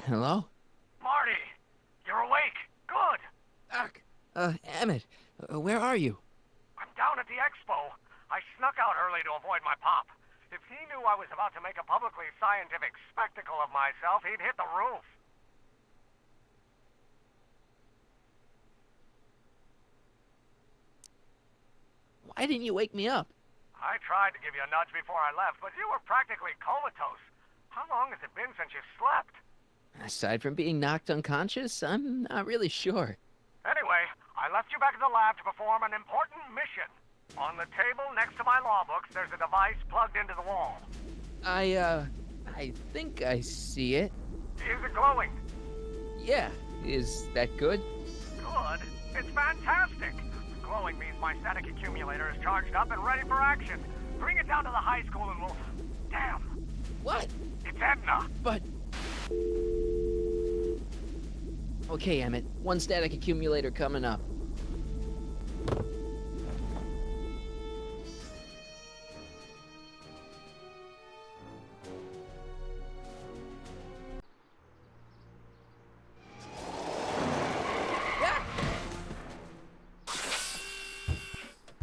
Hello? Marty, you're awake. Good. Doc! Emmett, where are you? I'm down at the expo. I snuck out early to avoid my pop. If he knew I was about to make a publicly scientific spectacle of myself, he'd hit the roof. Why didn't you wake me up? I tried to give you a nudge before I left, but you were practically comatose. How long has it been since you slept? Aside from being knocked unconscious, I'm not really sure. Anyway, I left you back at the lab to perform an important mission. On the table next to my law books, there's a device plugged into the wall. I think I see it. Is it glowing? Yeah, is that good? Good. It's fantastic. Glowing means my static accumulator is charged up and ready for action. Bring it down to the high school and we'll... Damn. What? It's Edna. But... Okay, Emmett, one static accumulator coming up.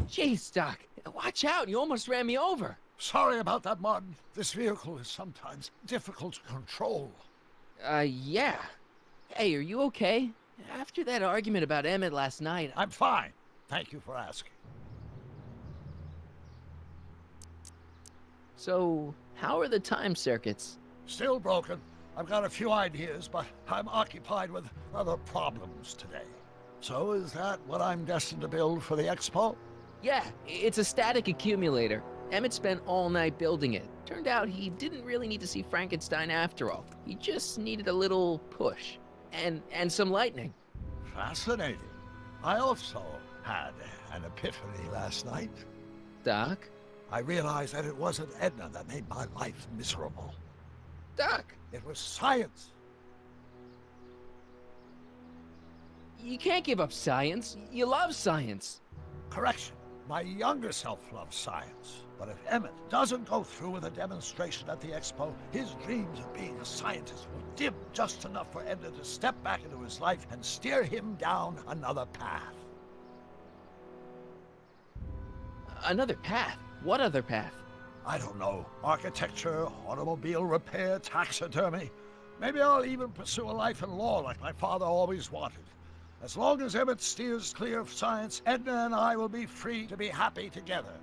Jeez, Doc. Watch out, you almost ran me over. Sorry about that, Martin. This vehicle is sometimes difficult to control. Yeah. Hey, are you okay? After that argument about Emmett last night... I'm fine. Thank you for asking. So, how are the time circuits? Still broken. I've got a few ideas, but I'm occupied with other problems today. So is that what I'm destined to build for the expo? Yeah, it's a static accumulator. Emmett spent all night building it. Turned out he didn't really need to see Frankenstein after all. He just needed a little push. And some lightning. Fascinating. I also had an epiphany last night. Doc? I realized that it wasn't Edna that made my life miserable. Doc! It was science. You can't give up science. You love science. Correction. My younger self loves science. But if Emmett doesn't go through with a demonstration at the expo, his dreams of being a scientist will dim just enough for Edna to step back into his life and steer him down another path. Another path? What other path? I don't know. Architecture, automobile repair, taxidermy. Maybe I'll even pursue a life in law like my father always wanted. As long as Emmett steers clear of science, Edna and I will be free to be happy together.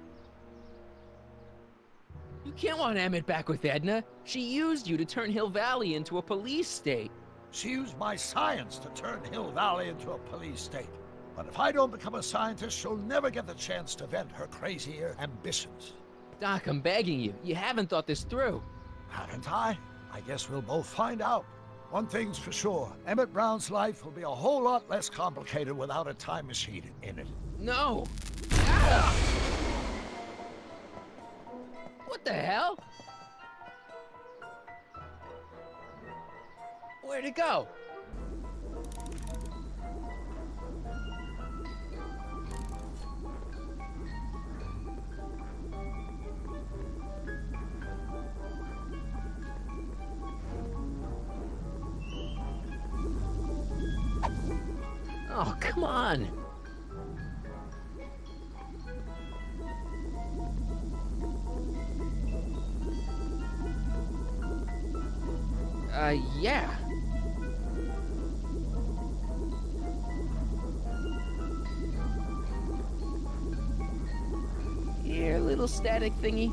You can't want Emmett back with Edna. She used you to turn Hill Valley into a police state. She used my science to turn Hill Valley into a police state. But if I don't become a scientist, she'll never get the chance to vent her crazier ambitions. Doc, I'm begging you. You haven't thought this through. Haven't I? I guess we'll both find out. One thing's for sure, Emmett Brown's life will be a whole lot less complicated without a time machine in it. No! Ah! What the hell? Where'd it go? Oh, come on. Yeah. Here, little static thingy.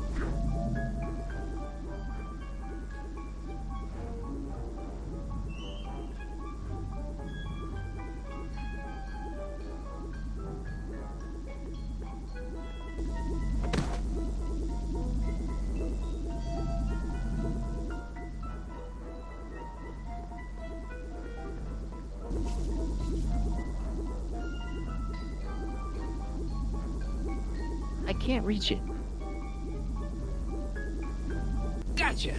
I can't reach it. Gotcha!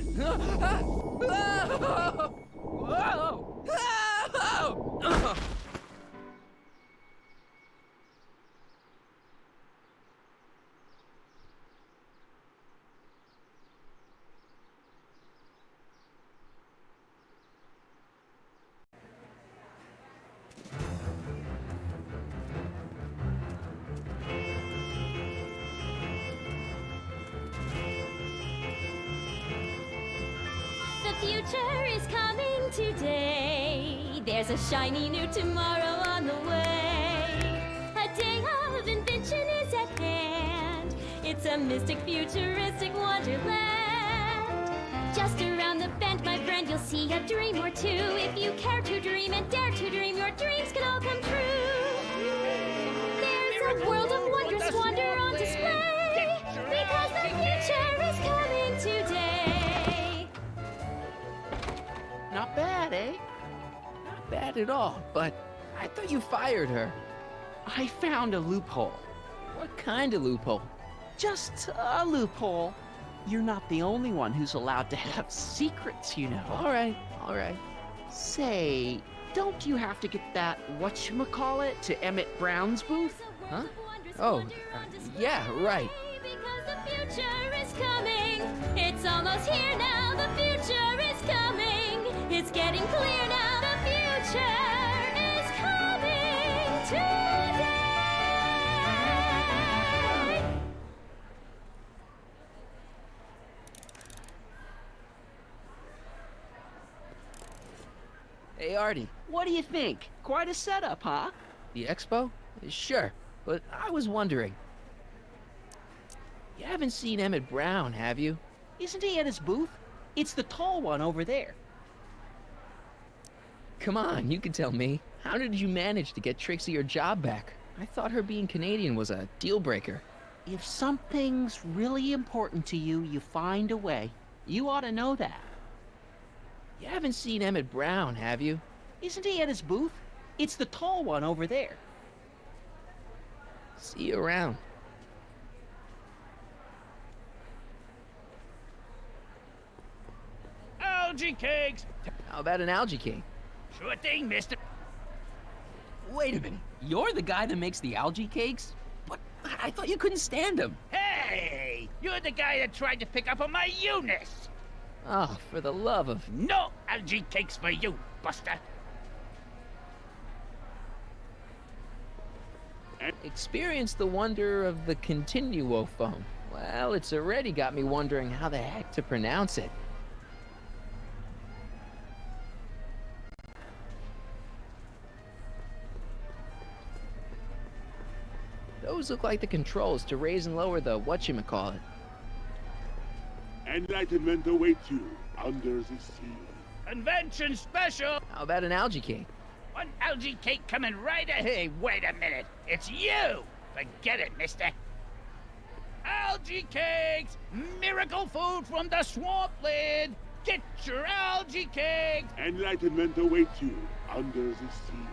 future is coming today. There's a shiny new tomorrow on the way. A day of invention is at hand. It's a mystic, futuristic wonderland. Just around the bend, my friend, you'll see a dream or two. If you care to dream and dare to dream, your dreams can all come true. There's a world of wondrous wonder on display, because the future is coming today. Not bad, eh? Not bad at all, but I thought you fired her. I found a loophole. What kind of loophole? Just a loophole. You're not the only one who's allowed to have secrets, you know. All right, all right. Say, don't you have to get that whatchamacallit to Emmett Brown's booth? Huh? Oh, yeah, right. Because the future is coming. It's almost here now. The future is coming. It's getting clear now. The future is coming today. Hey, Artie, What do you think? Quite a setup, huh? the expo? Sure, but I was wondering. You haven't seen Emmett Brown, have you? Isn't he at his booth? It's the tall one over there. Come on, you can tell me. How did you manage to get Trixie her job back? I thought her being Canadian was a deal breaker. If something's really important to you, you find a way. You ought to know that. You haven't seen Emmett Brown, have you? Isn't he at his booth? It's the tall one over there. See you around. Algae cakes! How about an algae cake? Sure thing, mister. Wait a minute. You're the guy that makes the algae cakes? But I thought you couldn't stand them. Hey! You're the guy that tried to pick up on my Eunice! Oh, for the love of... No algae cakes for you, Buster! Experience the wonder of the Continuo phone. Well, it's already got me wondering how the heck to pronounce it. Those look like the controls to raise and lower the whatchamacallit. Enlightenment awaits you under the sea. Convention special! How about an algae cake? One algae cake coming right ahead. Hey, wait a minute. It's you! Forget it, mister. Algae cakes! Miracle food from the swamp lid! Get your algae cakes! Enlightenment awaits you under the sea.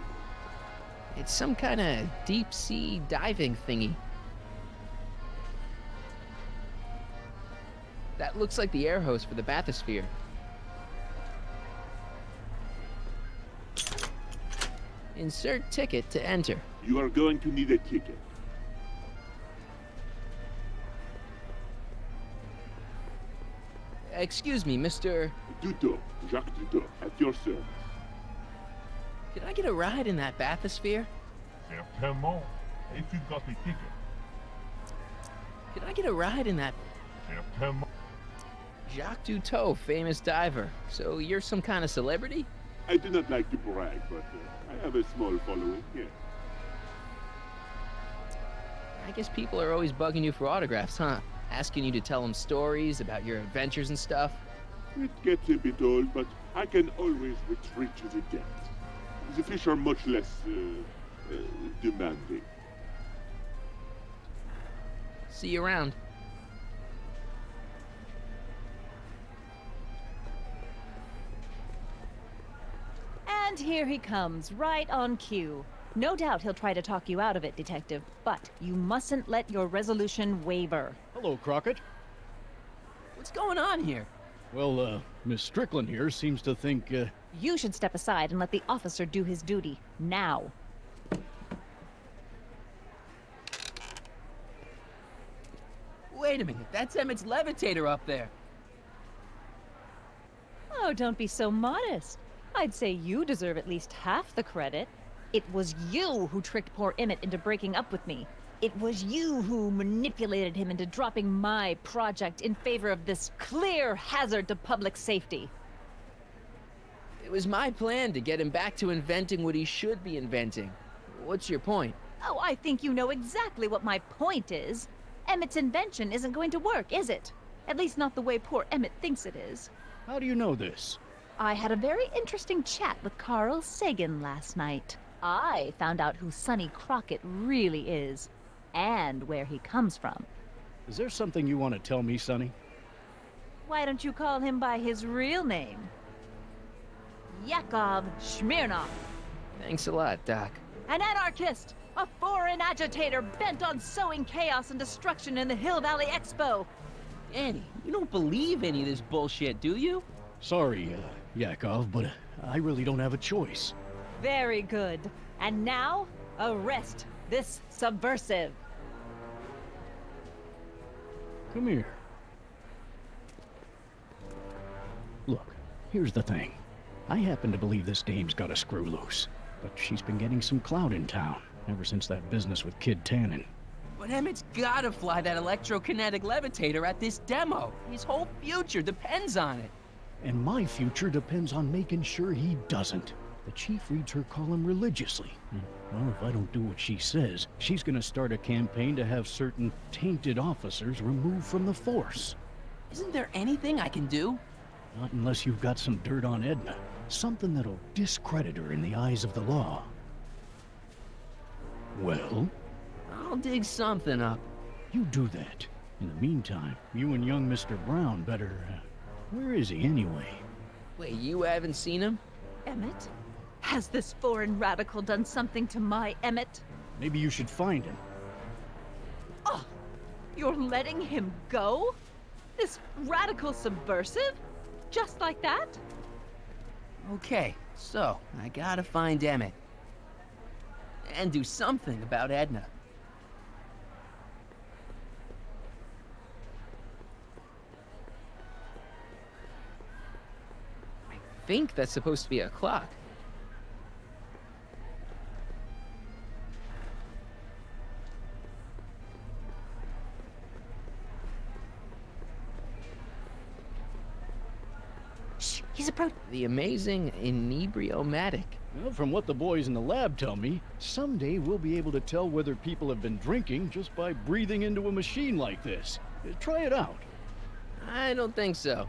It's some kind of deep-sea diving thingy. That looks like the air hose for the bathysphere. Insert ticket to enter. You are going to need a ticket. Excuse me, Mr. Duto, Jacques Duto, at your service. Can I get a ride in that bathysphere? Certainement, if you got a ticket. Can I get a ride in that... Certainement. Jacques Duteau, famous diver. So you're some kind of celebrity? I do not like to brag, but I have a small following, yes. I guess people are always bugging you for autographs, huh? Asking you to tell them stories about your adventures and stuff. It gets a bit old, but I can always retreat to the depths. The fish are much less, demanding. See you around. And here he comes, right on cue. No doubt he'll try to talk you out of it, Detective, but you mustn't let your resolution waver. Hello, Crockett. What's going on here? Well, Miss Strickland here seems to think, You should step aside and let the officer do his duty, now. Wait a minute, that's Emmett's levitator up there. Oh, don't be so modest. I'd say you deserve at least half the credit. It was you who tricked poor Emmett into breaking up with me. It was you who manipulated him into dropping my project in favor of this clear hazard to public safety. It was my plan to get him back to inventing what he should be inventing. What's your point? Oh, I think you know exactly what my point is. Emmett's invention isn't going to work, is it? At least not the way poor Emmett thinks it is. How do you know this? I had a very interesting chat with Carl Sagan last night. I found out who Sonny Crockett really is, and where he comes from. Is there something you want to tell me, Sonny? Why don't you call him by his real name? Yakov Smirnov. Thanks a lot, Doc. An anarchist! A foreign agitator bent on sowing chaos and destruction in the Hill Valley Expo! Danny, you don't believe any of this bullshit, do you? Sorry, Yakov, but I really don't have a choice. Very good. And now, arrest this subversive. Come here. Look, here's the thing. I happen to believe this dame's got a screw loose, but she's been getting some clout in town ever since that business with Kid Tannen. But Emmett's gotta fly that electrokinetic levitator at this demo. His whole future depends on it. And my future depends on making sure he doesn't. The chief reads her column religiously. Well, if I don't do what she says, she's gonna start a campaign to have certain tainted officers removed from the force. Isn't there anything I can do? Not unless you've got some dirt on Edna. Something that'll discredit her in the eyes of the law. Well? I'll dig something up. You do that. In the meantime, you and young Mr. Brown better... where is he anyway? Wait, you haven't seen him? Emmett? Has this foreign radical done something to my Emmett? Maybe you should find him. Oh, you're letting him go? This radical subversive? Just like that? Okay, so I gotta find Emmett. And do something about Edna. I think that's supposed to be a clock. Shh, he's approaching. The amazing Inebriomatic. Well, from what the boys in the lab tell me, someday we'll be able to tell whether people have been drinking just by breathing into a machine like this. Try it out. I don't think so.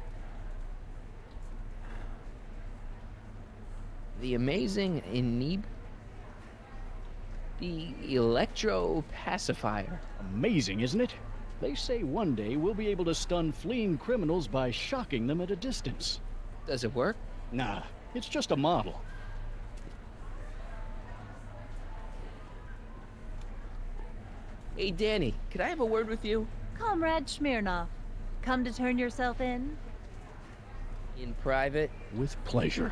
The amazing The electro pacifier. Amazing, isn't it? They say one day we'll be able to stun fleeing criminals by shocking them at a distance. Does it work? Nah, it's just a model. Hey, Danny, could I have a word with you? Comrade Smirnov, come to turn yourself in? In private? With pleasure.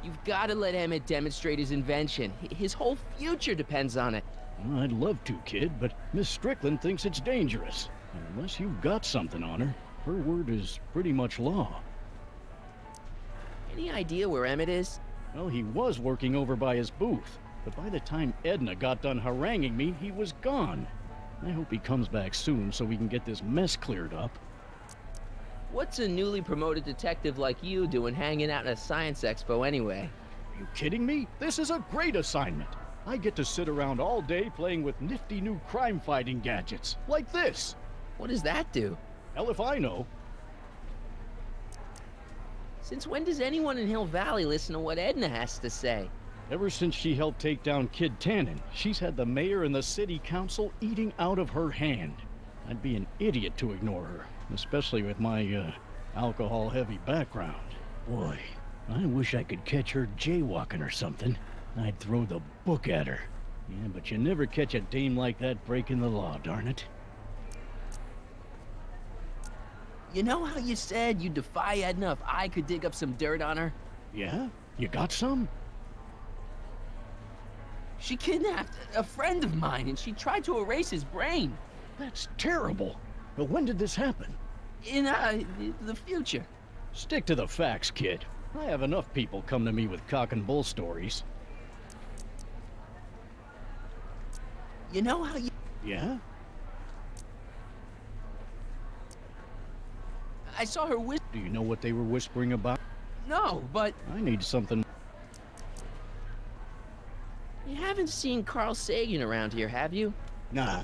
You've got to let Emmett demonstrate his invention. His whole future depends on it. Well, I'd love to, kid, but Miss Strickland thinks it's dangerous. And unless you've got something on her, her word is pretty much law. Any idea where Emmett is? Well, he was working over by his booth, but by the time Edna got done haranguing me, he was gone. I hope he comes back soon so we can get this mess cleared up. What's a newly promoted detective like you doing hanging out at a science expo anyway? Are you kidding me? This is a great assignment. I get to sit around all day playing with nifty new crime-fighting gadgets, like this. What does that do? Hell if I know. Since when does anyone in Hill Valley listen to what Edna has to say? Ever since she helped take down Kid Tannen, she's had the mayor and the city council eating out of her hand. I'd be an idiot to ignore her, especially with my, alcohol-heavy background. Boy, I wish I could catch her jaywalking or something. I'd throw the book at her. Yeah, but you never catch a dame like that breaking the law, darn it. You know how you said you'd defy Edna if I could dig up some dirt on her? Yeah? You got some? She kidnapped a friend of mine and she tried to erase his brain. That's terrible. But when did this happen? In, the future. Stick to the facts, kid. I have enough people come to me with cock and bull stories. You know how you... Yeah? I saw her Do you know what they were whispering about? No, but I need something. you haven't seen Carl Sagan around here, have you? Nah,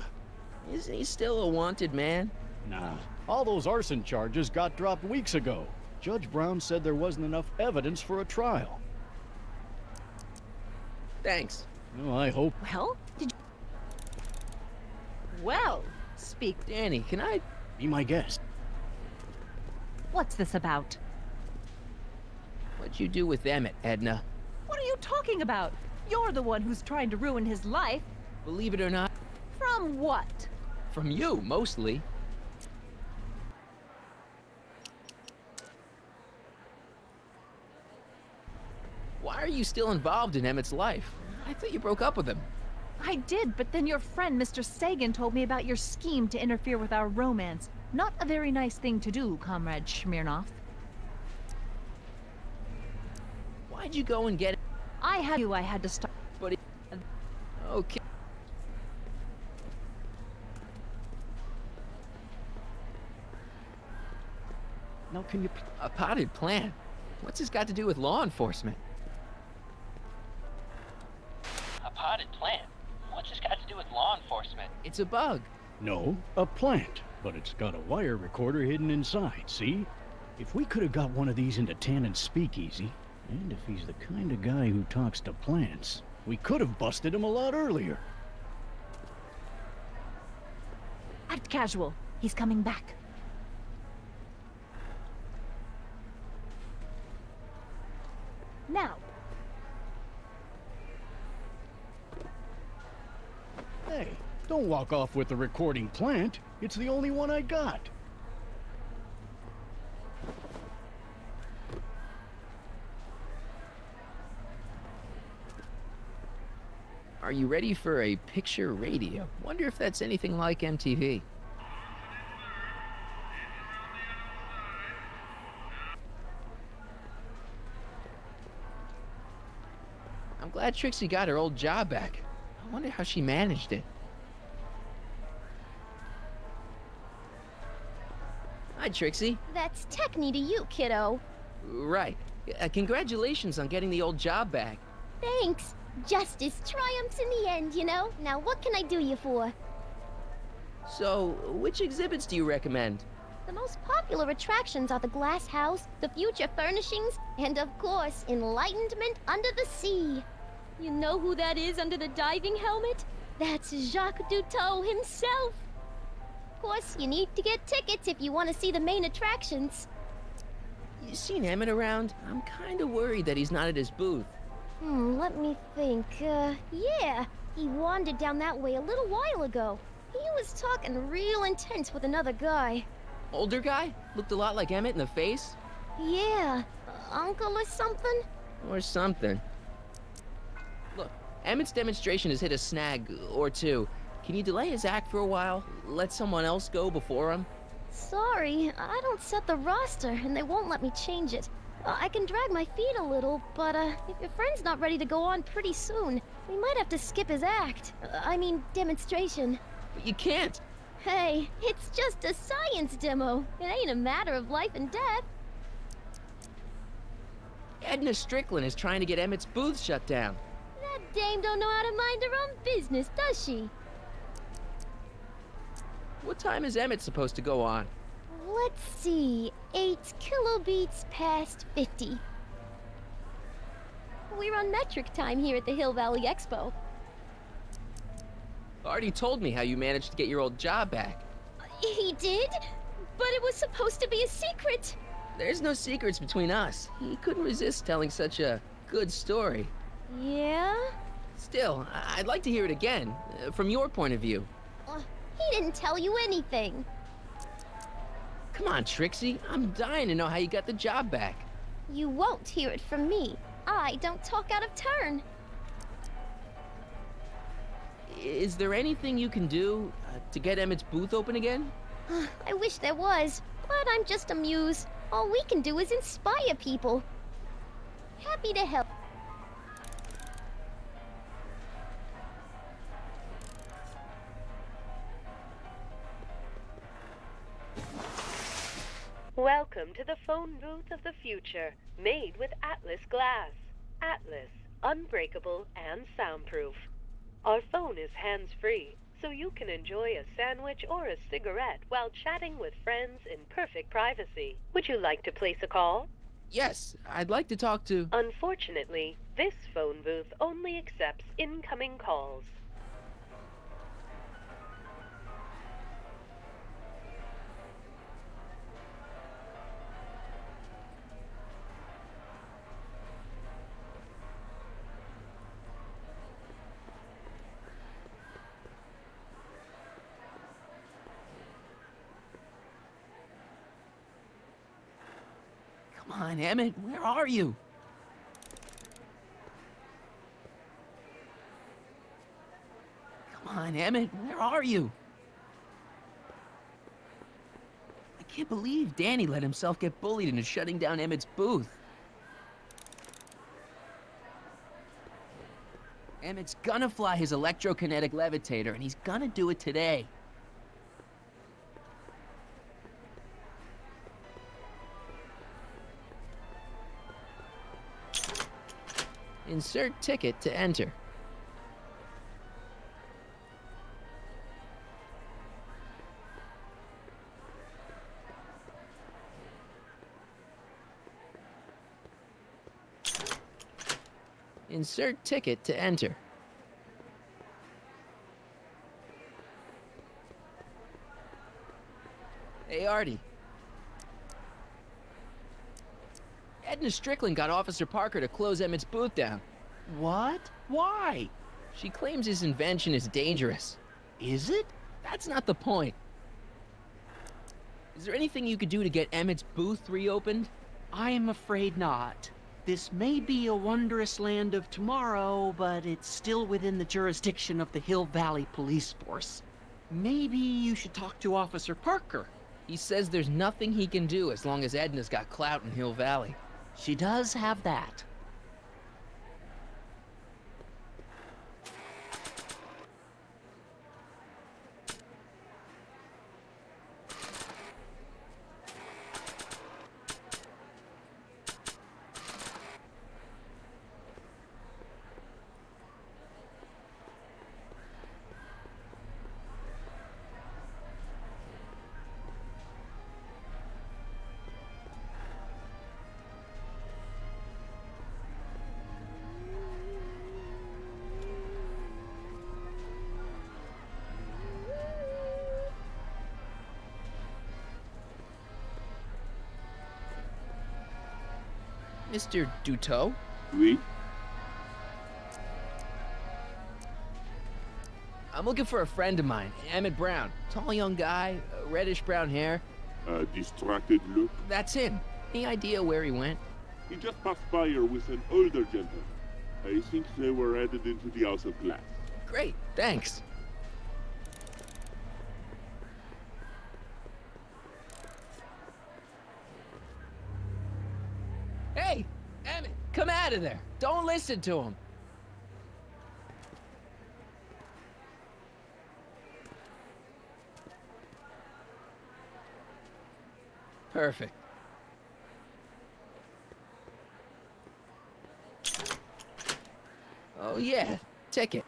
Isn't he still a wanted man? nah. All those arson charges got dropped weeks ago. Judge Brown said there wasn't enough evidence for a trial. Thanks. Well, I hope. Well, did you... Well, speak. Danny, can I... Be my guest. What's this about? What'd you do with Emmett, Edna? What are you talking about? You're the one who's trying to ruin his life. Believe it or not, From what? from you, mostly. Why are you still involved in Emmett's life? I thought you broke up with him. I did, but then your friend, Mr. Sagan, told me about your scheme to interfere with our romance. Not a very nice thing to do, Comrade Smirnov. Why'd you go and get it? I had to stop. But it... Okay. Now, can you... A potted plant? What's this got to do with law enforcement? A potted plant? What's this got to do with law enforcement? It's a bug. No, a plant. But it's got a wire recorder hidden inside, see? If we could have got one of these into Tannen's speakeasy, and if he's the kind of guy who talks to plants, we could have busted him a lot earlier. Act casual. He's coming back. Now. Hey, don't walk off with the recording plant. It's the only one I got. Are you ready for a picture radio? Wonder if that's anything like MTV. I'm glad Trixie got her old job back. I wonder how she managed it. Hi, Trixie. That's Techni to you, kiddo. Right. Congratulations on getting the old job back. Thanks. Justice triumphs in the end, you know? Now what can I do you for? So, which exhibits do you recommend? The most popular attractions are the Glass House, the Future Furnishings, and of course, Enlightenment Under the Sea. You know who that is under the diving helmet? That's Jacques Cousteau himself. Of course, you need to get tickets if you want to see the main attractions. You seen Emmett around? I'm kinda worried that he's not at his booth. Let me think. Yeah. He wandered down that way a little while ago. He was talking real intense with another guy. Older guy? Looked a lot like Emmett in the face? Yeah. Uncle or something? Or something. Look, Emmett's demonstration has hit a snag or two. Can you delay his act for a while? Let someone else go before him? Sorry, I don't set the roster, and they won't let me change it. I can drag my feet a little, but if your friend's not ready to go on pretty soon, we might have to skip his act. I mean, demonstration. But you can't. Hey, it's just a science demo. It ain't a matter of life and death. Edna Strickland is trying to get Emmett's booth shut down. That dame don't know how to mind her own business, does she? What time is Emmett supposed to go on? Let's see, 8 kilobeats past 50. We're on metric time here at the Hill Valley Expo. Already told me how you managed to get your old job back. He did? But it was supposed to be a secret. There's no secrets between us. He couldn't resist telling such a good story. Yeah? Still, I'd like to hear it again, from your point of view. He didn't tell you anything. Come on, Trixie. I'm dying to know how you got the job back. You won't hear it from me. I don't talk out of turn. Is there anything you can do to get Emmett's booth open again? I wish there was, but I'm just a muse. All we can do is inspire people. Happy to help. Welcome to the phone booth of the future, made with Atlas glass. Atlas, unbreakable and soundproof. Our phone is hands-free, so you can enjoy a sandwich or a cigarette while chatting with friends in perfect privacy. Would you like to place a call? Yes, I'd like to talk to... Unfortunately, this phone booth only accepts incoming calls. Come on, Emmett, where are you? Come on, Emmett, where are you? I can't believe Danny let himself get bullied into shutting down Emmett's booth. Emmett's gonna fly his electrokinetic levitator, and he's gonna do it today. Insert ticket to enter. Insert ticket to enter. Hey, Artie. Edna Strickland got Officer Parker to close Emmett's booth down. What? Why? She claims his invention is dangerous. Is it? That's not the point. Is there anything you could do to get Emmett's booth reopened? I am afraid not. This may be a wondrous land of tomorrow, but it's still within the jurisdiction of the Hill Valley Police Force. Maybe you should talk to Officer Parker. He says there's nothing he can do as long as Edna's got clout in Hill Valley. She does have that. Mr. Duteau? Oui? I'm looking for a friend of mine, Emmett Brown. Tall young guy, reddish-brown hair. A distracted look. That's him. Any idea where he went? He just passed by here with an older gentleman. I think they were headed into the House of Glass. Great, thanks. Hey, Emmett, come out of there. Don't listen to him. Perfect. Oh yeah, ticket.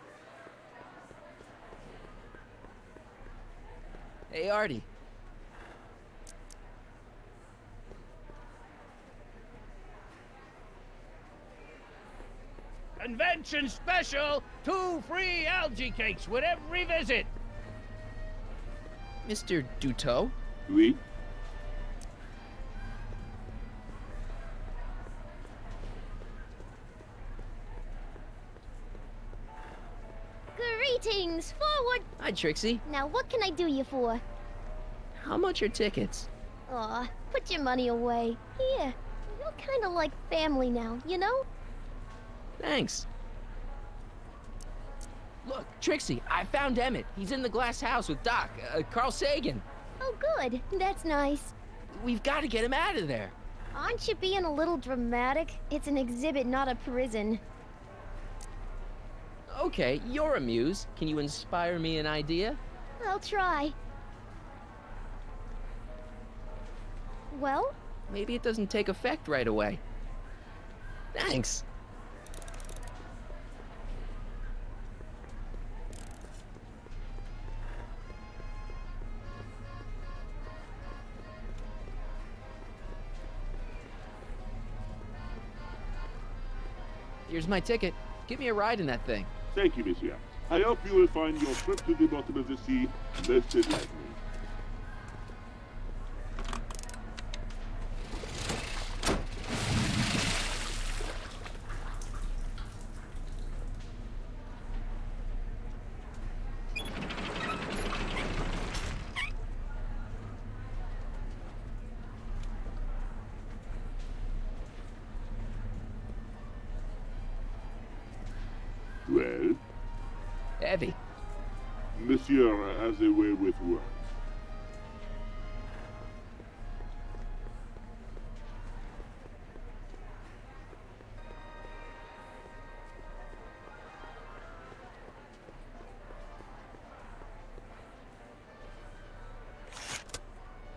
Hey, Artie. Convention special! 2 free algae cakes with every visit! Mr. Duteau? Oui? Greetings! Forward! Hi, Trixie. Now what can I do you for? How much are tickets? Aw, put your money away. Here, you're kinda like family now, you know? Thanks. Look, Trixie, I found Emmett. He's in the glass house with Doc, Carl Sagan. Oh good, that's nice. We've got to get him out of there. Aren't you being a little dramatic? It's an exhibit, not a prison. Okay, you're a muse. Can you inspire me an idea? I'll try. Well? Maybe it doesn't take effect right away. Thanks. Here's my ticket. Give me a ride in that thing. Thank you, monsieur. I hope you will find your trip to the bottom of the sea blessed like me. Well? Heavy. Monsieur has a way with words.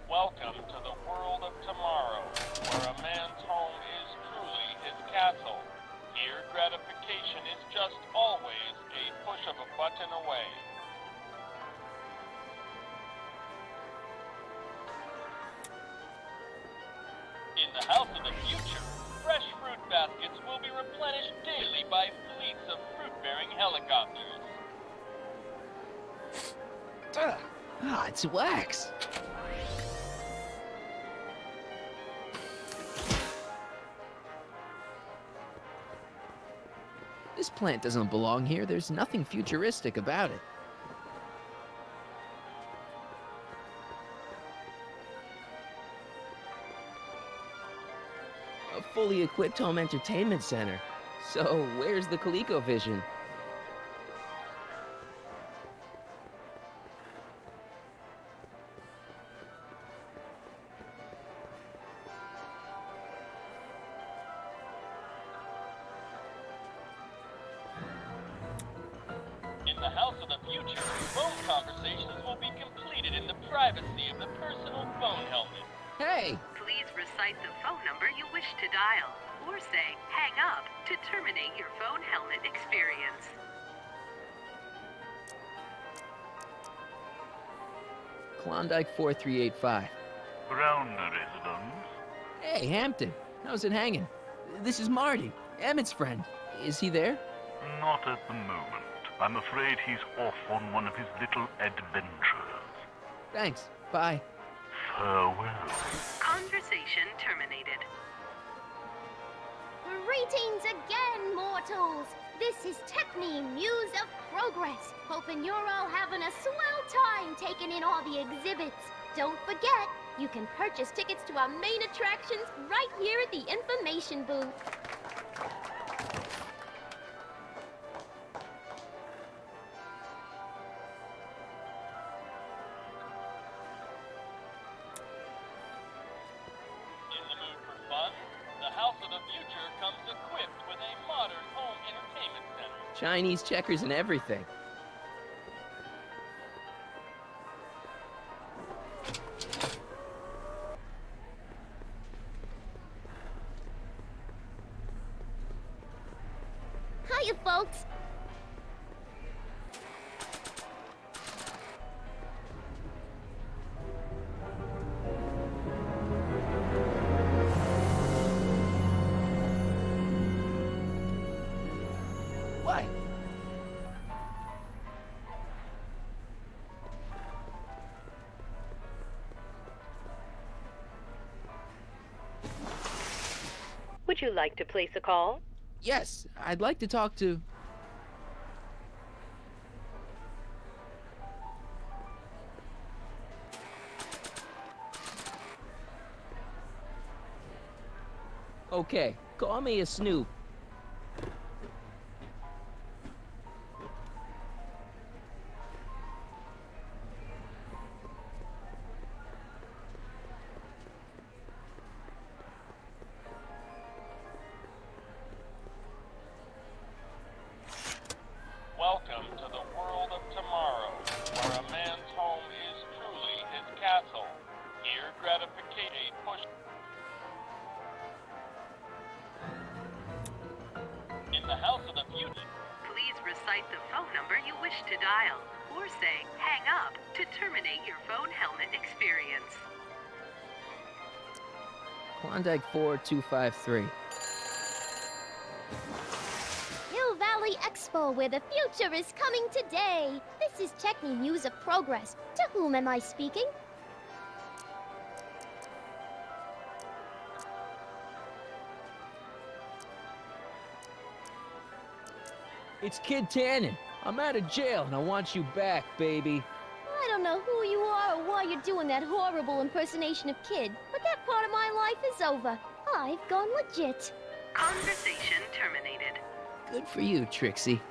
Welcome to the world of tomorrow, where a man's home is truly his castle. Here, gratification is just always a push of a button away. In the house of the future, fresh fruit baskets will be replenished daily by fleets of fruit-bearing helicopters. Ah, it's wax. This plant doesn't belong here. There's nothing futuristic about it. A fully equipped home entertainment center. So, where's the ColecoVision? In the house of the future, phone conversations will be completed in the privacy of the personal phone helmet. Hey! Please recite the phone number you wish to dial, or say hang up to terminate your phone helmet experience. Klondike 4385. Brown residence. Hey, Hampton. How's it hanging? This is Marty, Emmett's friend. Is he there? Not at the moment. I'm afraid he's off on one of his little adventures. Thanks. Bye. Farewell. Conversation terminated. Greetings again, mortals! This is Techne, Muse of Progress. Hoping you're all having a swell time taking in all the exhibits. Don't forget, you can purchase tickets to our main attractions right here at the information booth. In the mood for fun? The house of the future comes equipped with a modern home entertainment center. Chinese checkers and everything. Hiya, folks! What? Would you like to place a call? Yes, I'd like to talk to... Okay, call me a snoop. Welcome to the world of tomorrow, where a man's home is truly his castle. Here, gratification gratification push. In the House of the Future, Please recite the phone number you wish to dial, or say hang up to terminate your phone helmet experience. Klondike 4253. Hill Valley Expo, where the future is coming today. This is Techni News of Progress. To whom am I speaking? It's Kid Tannen. I'm out of jail and I want you back, baby. I don't know who you are or why you're doing that horrible impersonation of Kid, but that part of my life is over. I've gone legit. Conversation terminated. Good for you, Trixie.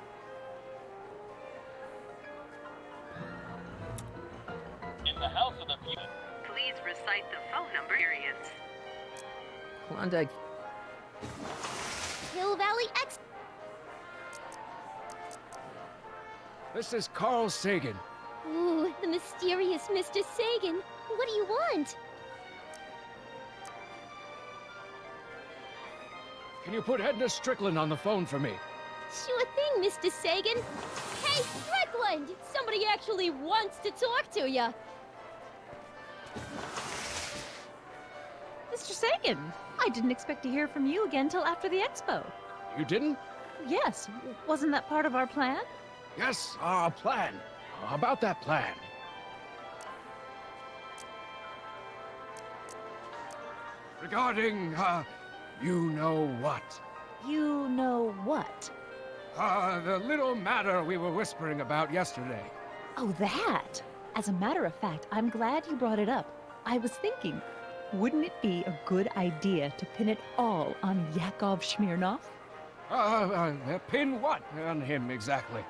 in the House of the Future, Please recite the phone number experience. Klondike. Hill Valley Expo. This is Carl Sagan. Ooh, the mysterious Mr. Sagan. What do you want? Can you put Edna Strickland on the phone for me? Sure thing, Mr. Sagan. Hey, Strickland! Somebody actually wants to talk to you. Mr. Sagan, I didn't expect to hear from you again till after the expo. You didn't? Yes, wasn't that part of our plan? Yes, our plan. About that plan. Regarding, you know what? You know what? The little matter we were whispering about yesterday. Oh, that! As a matter of fact, I'm glad you brought it up. I was thinking, wouldn't it be a good idea to pin it all on Yakov Smirnov? Pin what on him exactly?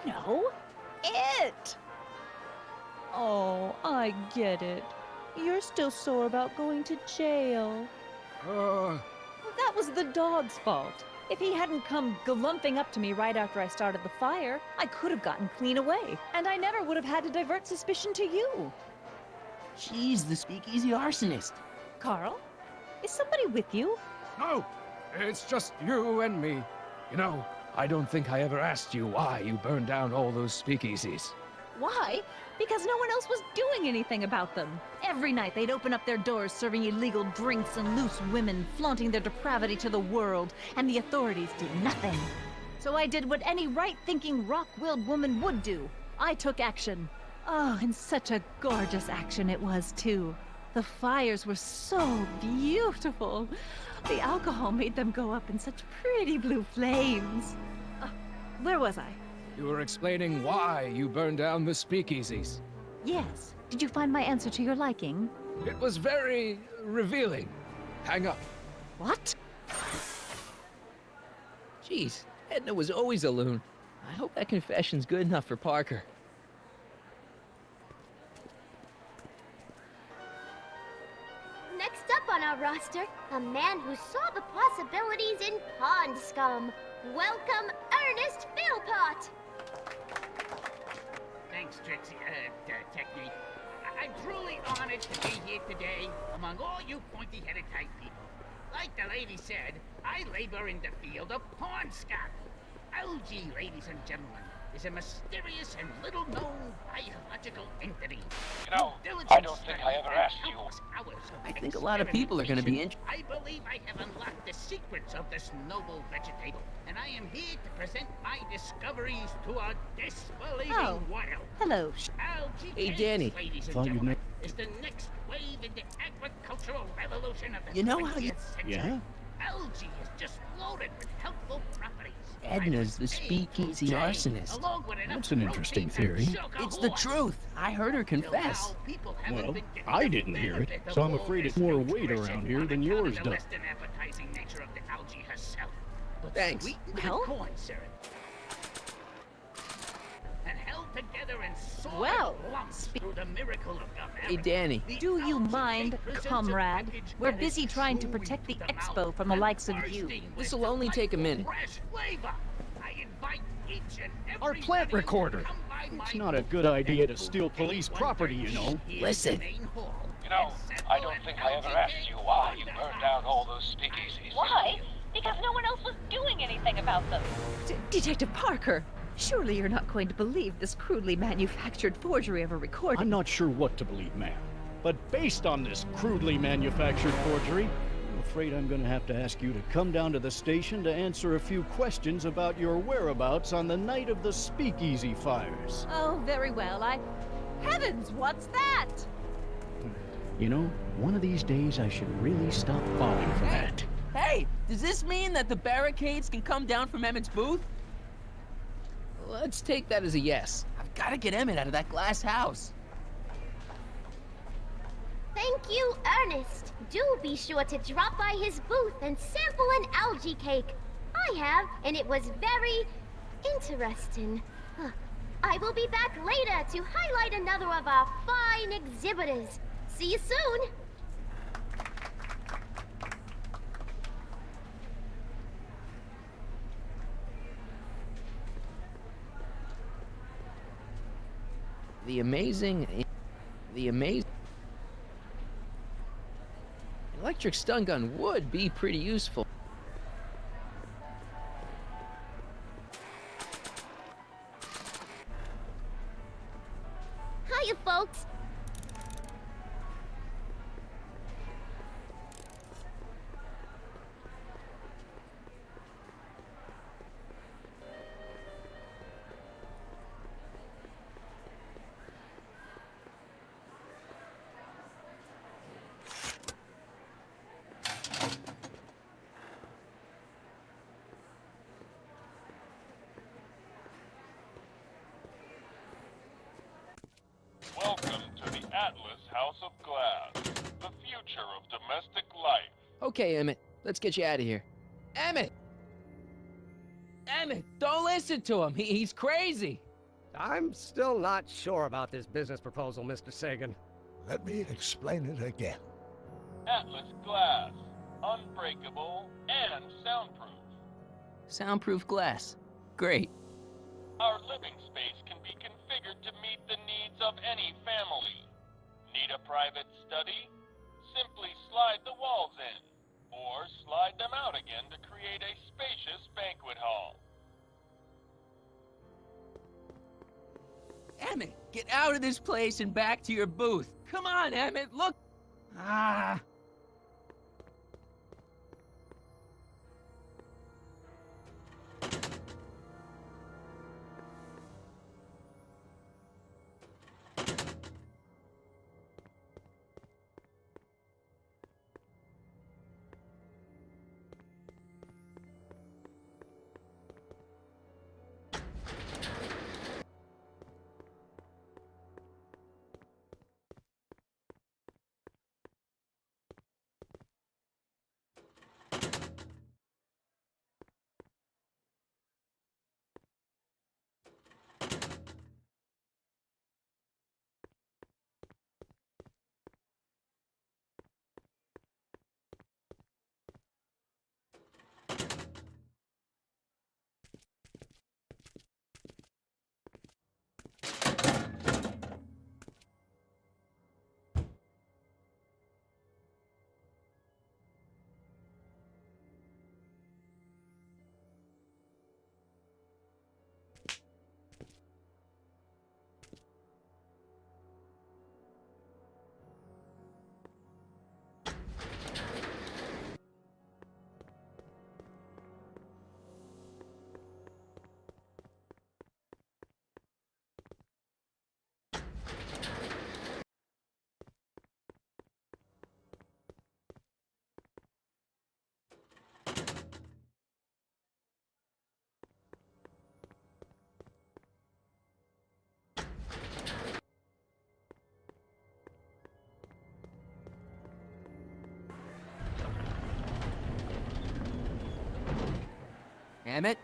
You know, it! Oh, I get it. You're still sore about going to jail. That was the dog's fault. If he hadn't come galumping up to me right after I started the fire, I could have gotten clean away, and I never would have had to divert suspicion to you. She's the speakeasy arsonist. Carl, is somebody with you? No, it's just you and me. You know, I don't think I ever asked you why you burned down all those speakeasies. Why? Because no one else was doing anything about them. Every night they'd open up their doors serving illegal drinks and loose women, flaunting their depravity to the world, and the authorities did nothing. So I did what any right-thinking, rock-willed woman would do. I took action. Oh, and such a gorgeous action it was, too. The fires were so beautiful. The alcohol made them go up in such pretty blue flames. Where was I? You were explaining why you burned down the speakeasies. Yes. Did you find my answer to your liking? It was very revealing. Hang up. What? Jeez, Edna was always a loon. I hope that confession's good enough for Parker. Next up on our roster, a man who saw the possibilities in pond scum. Welcome, Ernest Philpott! Thanks, Trixie, Techni. I'm truly honored to be here today among all you pointy-headed type people. Like the lady said, I labor in the field of pawn scum. Algae, ladies and gentlemen, is a mysterious and little-known biological entity. You know, I don't think I ever asked you. I think a lot of people are going to be interested. I believe I have unlocked the secrets of this noble vegetable, and I am here to present my discoveries to a disbelieving world. Hello. Algae Hey, cakes, Danny. ladies and Thought you'd gentlemen, is the next wave in the agricultural revolution of the You know how you- 20th century. Yeah? Algae is just loaded with helpful properties. Edna's the speakeasy arsonist. That's an interesting theory. It's the truth. I heard her confess. Well, I didn't hear it, so I'm afraid it's more weight around here than yours does. Appetizing nature of the algae herself. Thanks. Sweetened with Well? corn syrup. And held together in solid Well, lumps through the miracle of America. Hey, Danny. Do you mind, comrade? We're busy trying to protect the expo from the likes of you. This'll only take a minute. Fresh flavor. I invite each and Our every plant recorder. come by It's my not a good idea to steal police property, you know. Listen. main hall You know, I don't think I ever asked you why you burned down all those speakeasies. Why? Because no one else was doing anything about them. Detective Parker, surely you're not going to believe this crudely manufactured forgery of a recording. I'm not sure what to believe, ma'am. But based on this crudely manufactured forgery, I'm afraid I'm going to have to ask you to come down to the station to answer a few questions about your whereabouts on the night of the Speakeasy fires. Oh, very well. Heavens, what's that? You know, one of these days I should really stop falling for that. Hey, does this mean that the barricades can come down from Emmett's booth? Let's take that as a yes. I've got to get Emmett out of that glass house. Thank you, Ernest. Do be sure to drop by his booth and sample an algae cake. I have, and it was very interesting. I will be back later to highlight another of our fine exhibitors. See you soon. The amazing electric stun gun would be pretty useful. Hiya, folks. Welcome to the Atlas House of Glass, the future of domestic life. Okay, Emmett, let's get you out of here. Emmett! Emmett, don't listen to him. He's crazy. I'm still not sure about this business proposal, Mr. Sagan. Let me explain it again. Atlas Glass, unbreakable and soundproof. Soundproof glass. Great. Our living space can be configured to meet the needs of any family. Need a private study? Simply slide the walls in, or slide them out again to create a spacious banquet hall. Emmett, get out of this place and back to your booth. Come on, Emmett, look. Ah. Emmett?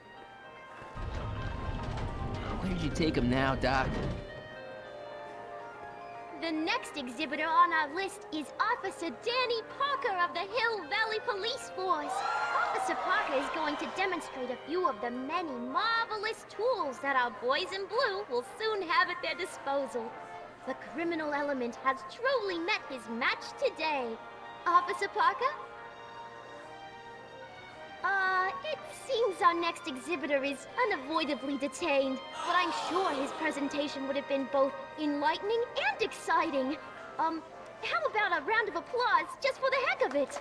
Where'd you take him now, Doc? The next exhibitor on our list is Officer Danny Parker of the Hill Valley Police Force. Officer Parker is going to demonstrate a few of the many marvelous tools that our boys in blue will soon have at their disposal. The criminal element has truly met his match today. Officer Parker? It seems our next exhibitor is unavoidably detained, but I'm sure his presentation would have been both enlightening and exciting. How about a round of applause just for the heck of it?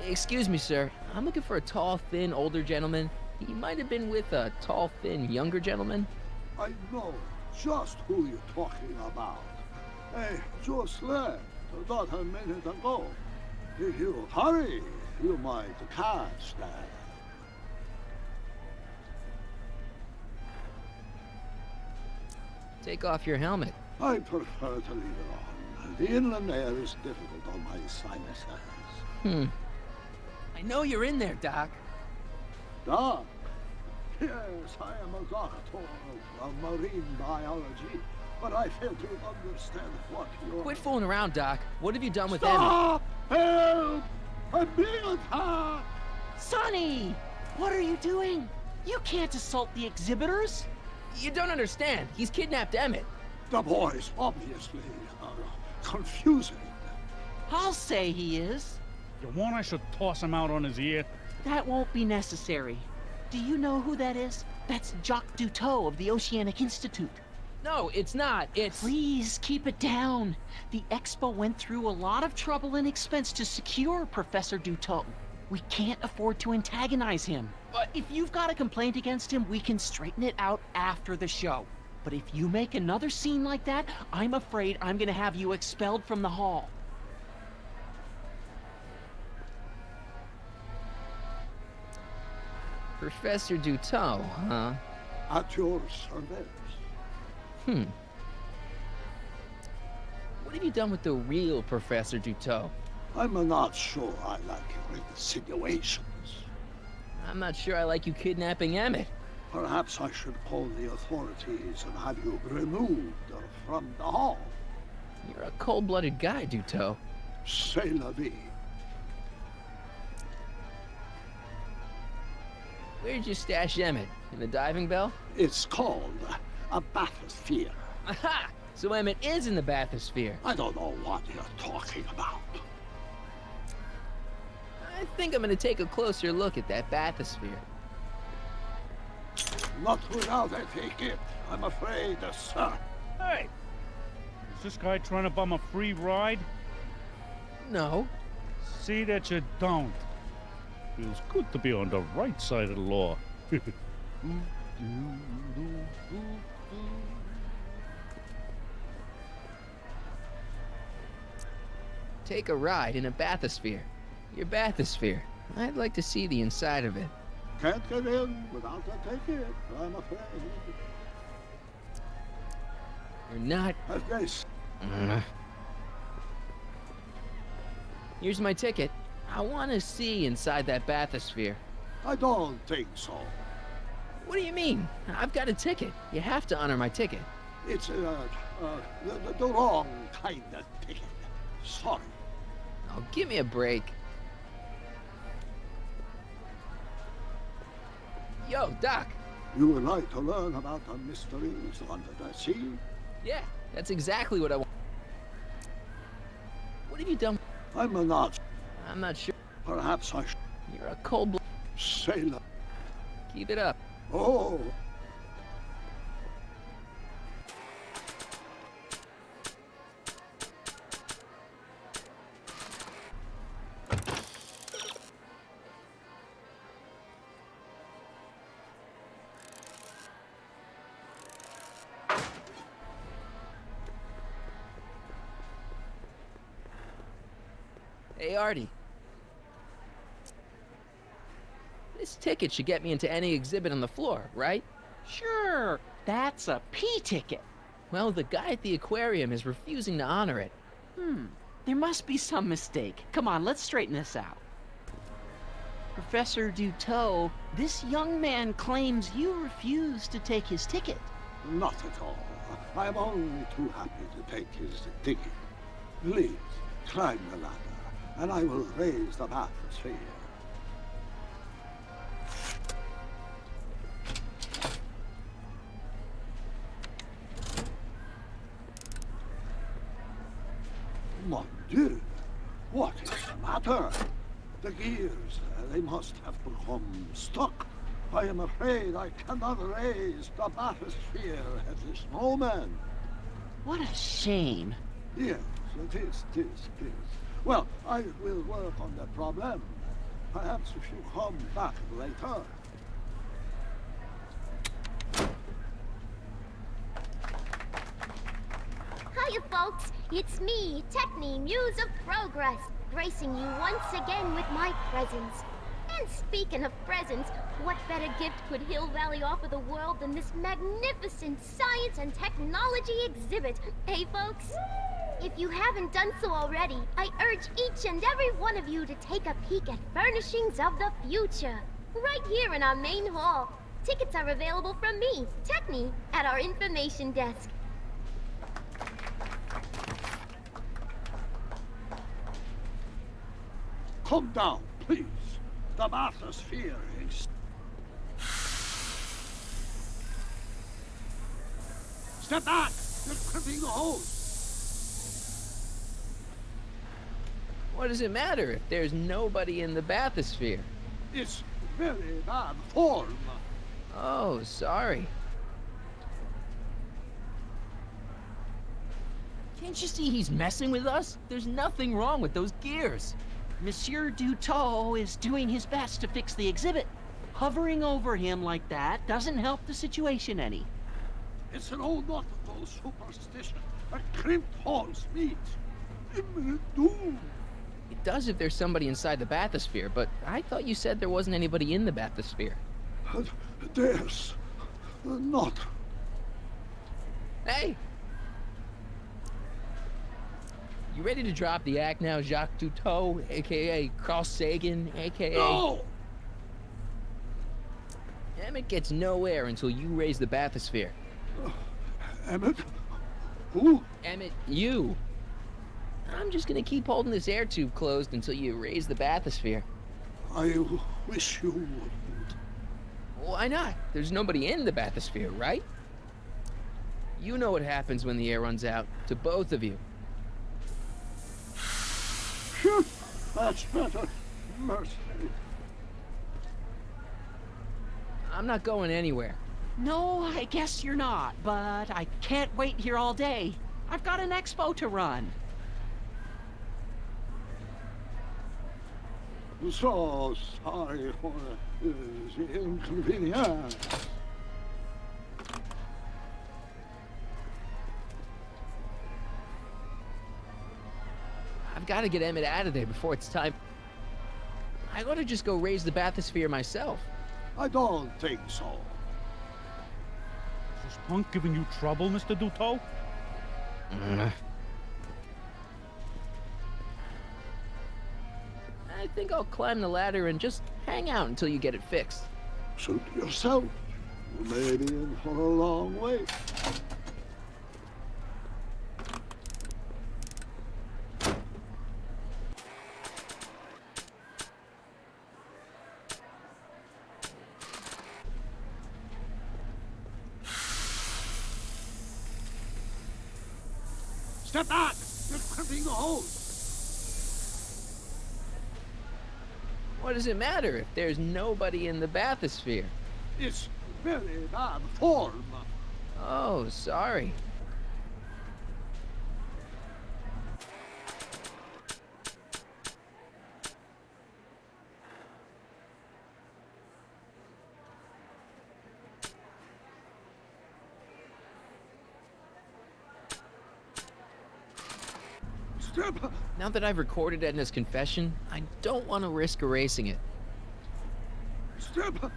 Excuse me, sir. I'm looking for a tall, thin, older gentleman. He might have been with a tall, thin, younger gentleman. I know just who you're talking about. Hey, just left about a minute ago. If you hurry, you might catch that. Take off your helmet. I prefer to leave it on. The inland air is difficult on my sinuses. I know you're in there, Doc. Doc? Yes, I am a doctor of marine biology, but I fail to understand what you're... Quit fooling around, Doc. What have you done with Stop! Help! I'm being attacked! Sonny! What are you doing? You can't assault the exhibitors! You don't understand. He's kidnapped Emmett. The boy's obviously confusing. I'll say he is. You want I should toss him out on his ear? That won't be necessary. Do you know who that is? That's Jacques Duteau of the Oceanic Institute. No, it's not. It's... Please, keep it down. The Expo went through a lot of trouble and expense to secure Professor Duteau. We can't afford to antagonize him. But if you've got a complaint against him, we can straighten it out after the show. But if you make another scene like that, I'm afraid I'm gonna have you expelled from the hall. Professor Duteau, huh? At your service. What have you done with the real Professor Duteau? I'm not sure I like your insinuations. I'm not sure I like you kidnapping Emmett. Perhaps I should call the authorities and have you removed from the hall. You're a cold-blooded guy, Duteau. C'est la vie. Where'd you stash Emmett? In the diving bell? It's called a bathysphere. Aha! So Emmett is in the bathysphere. I don't know what you're talking about. I think I'm gonna take a closer look at that bathysphere. Not without a ticket, I'm afraid, sir. Hey! Is this guy trying to bum a free ride? No. See that you don't. Feels good to be on the right side of the law. Take a ride in a bathysphere. Your bathysphere. I'd like to see the inside of it. Can't get in without a ticket, I'm afraid. You're not... Yes. Here's my ticket. I want to see inside that bathysphere. I don't think so. What do you mean? I've got a ticket. You have to honor my ticket. It's the wrong kind of ticket. Sorry. Oh, give me a break. Yo, Doc. You would like to learn about the mysteries under the sea? Yeah, that's exactly what I want. What have you done? I'm not. I'm not sure. Perhaps I should. You're a cold-blooded sailor. Keep it up. Oh. Hey, Artie. This ticket should get me into any exhibit on the floor, right? Sure, that's a P ticket. Well, the guy at the aquarium is refusing to honor it. There must be some mistake. Come on, let's straighten this out. Professor Duteau, this young man claims you refused to take his ticket. Not at all. I'm only too happy to take his ticket. Please, climb the ladder. and I will raise the bathysphere. Mon Dieu! What is the matter? The gears, they must have become stuck. I am afraid I cannot raise the bathysphere at this moment. What a shame. Yes, it is. Well, I will work on that problem. Perhaps if you come back later. Hiya, folks. It's me, Techne, Muse of Progress, gracing you once again with my presence. And speaking of presents, what better gift could Hill Valley offer the world than this magnificent science and technology exhibit? Hey, folks? If you haven't done so already, I urge each and every one of you to take a peek at Furnishings of the Future, right here in our main hall. Tickets are available from me, Techne, at our information desk. Come down, please. The bathysphere is... Step back! You're crimping the hose! What does it matter if there's nobody in the bathysphere? It's very bad form. Oh, sorry. Can't you see he's messing with us? There's nothing wrong with those gears. Monsieur Dutot is doing his best to fix the exhibit. Hovering over him like that doesn't help the situation any. It's an old nautical superstition. A crimped horse means imminent doom. It does if there's somebody inside the bathysphere, but I thought you said there wasn't anybody in the bathysphere. There's not. Hey! You ready to drop the act now, Jacques Dutot, a.k.a. Carl Sagan, a.k.a. No! Emmett gets nowhere until you raise the bathysphere. Emmett? Who? Emmett, you. I'm just gonna keep holding this air tube closed until you raise the bathysphere. I wish you would. Why not? There's nobody in the bathysphere, right? You know what happens when the air runs out, to both of you. That's better. Mercy. I'm not going anywhere. No, I guess you're not, but I can't wait here all day. I've got an expo to run. So sorry for the inconvenience. I've got to get Emmett out of there before it's time. I ought to just go raise the bathysphere myself. I don't think so. Is this punk giving you trouble, Mr. Dutot? I think I'll climb the ladder and just hang out until you get it fixed. Suit yourself. You may be in for a long wait. Step back! You're crimping the hose! What does it matter if there's nobody in the bathysphere? It's very bad form. Oh, sorry. Now that I've recorded Edna's confession, I don't want to risk erasing it.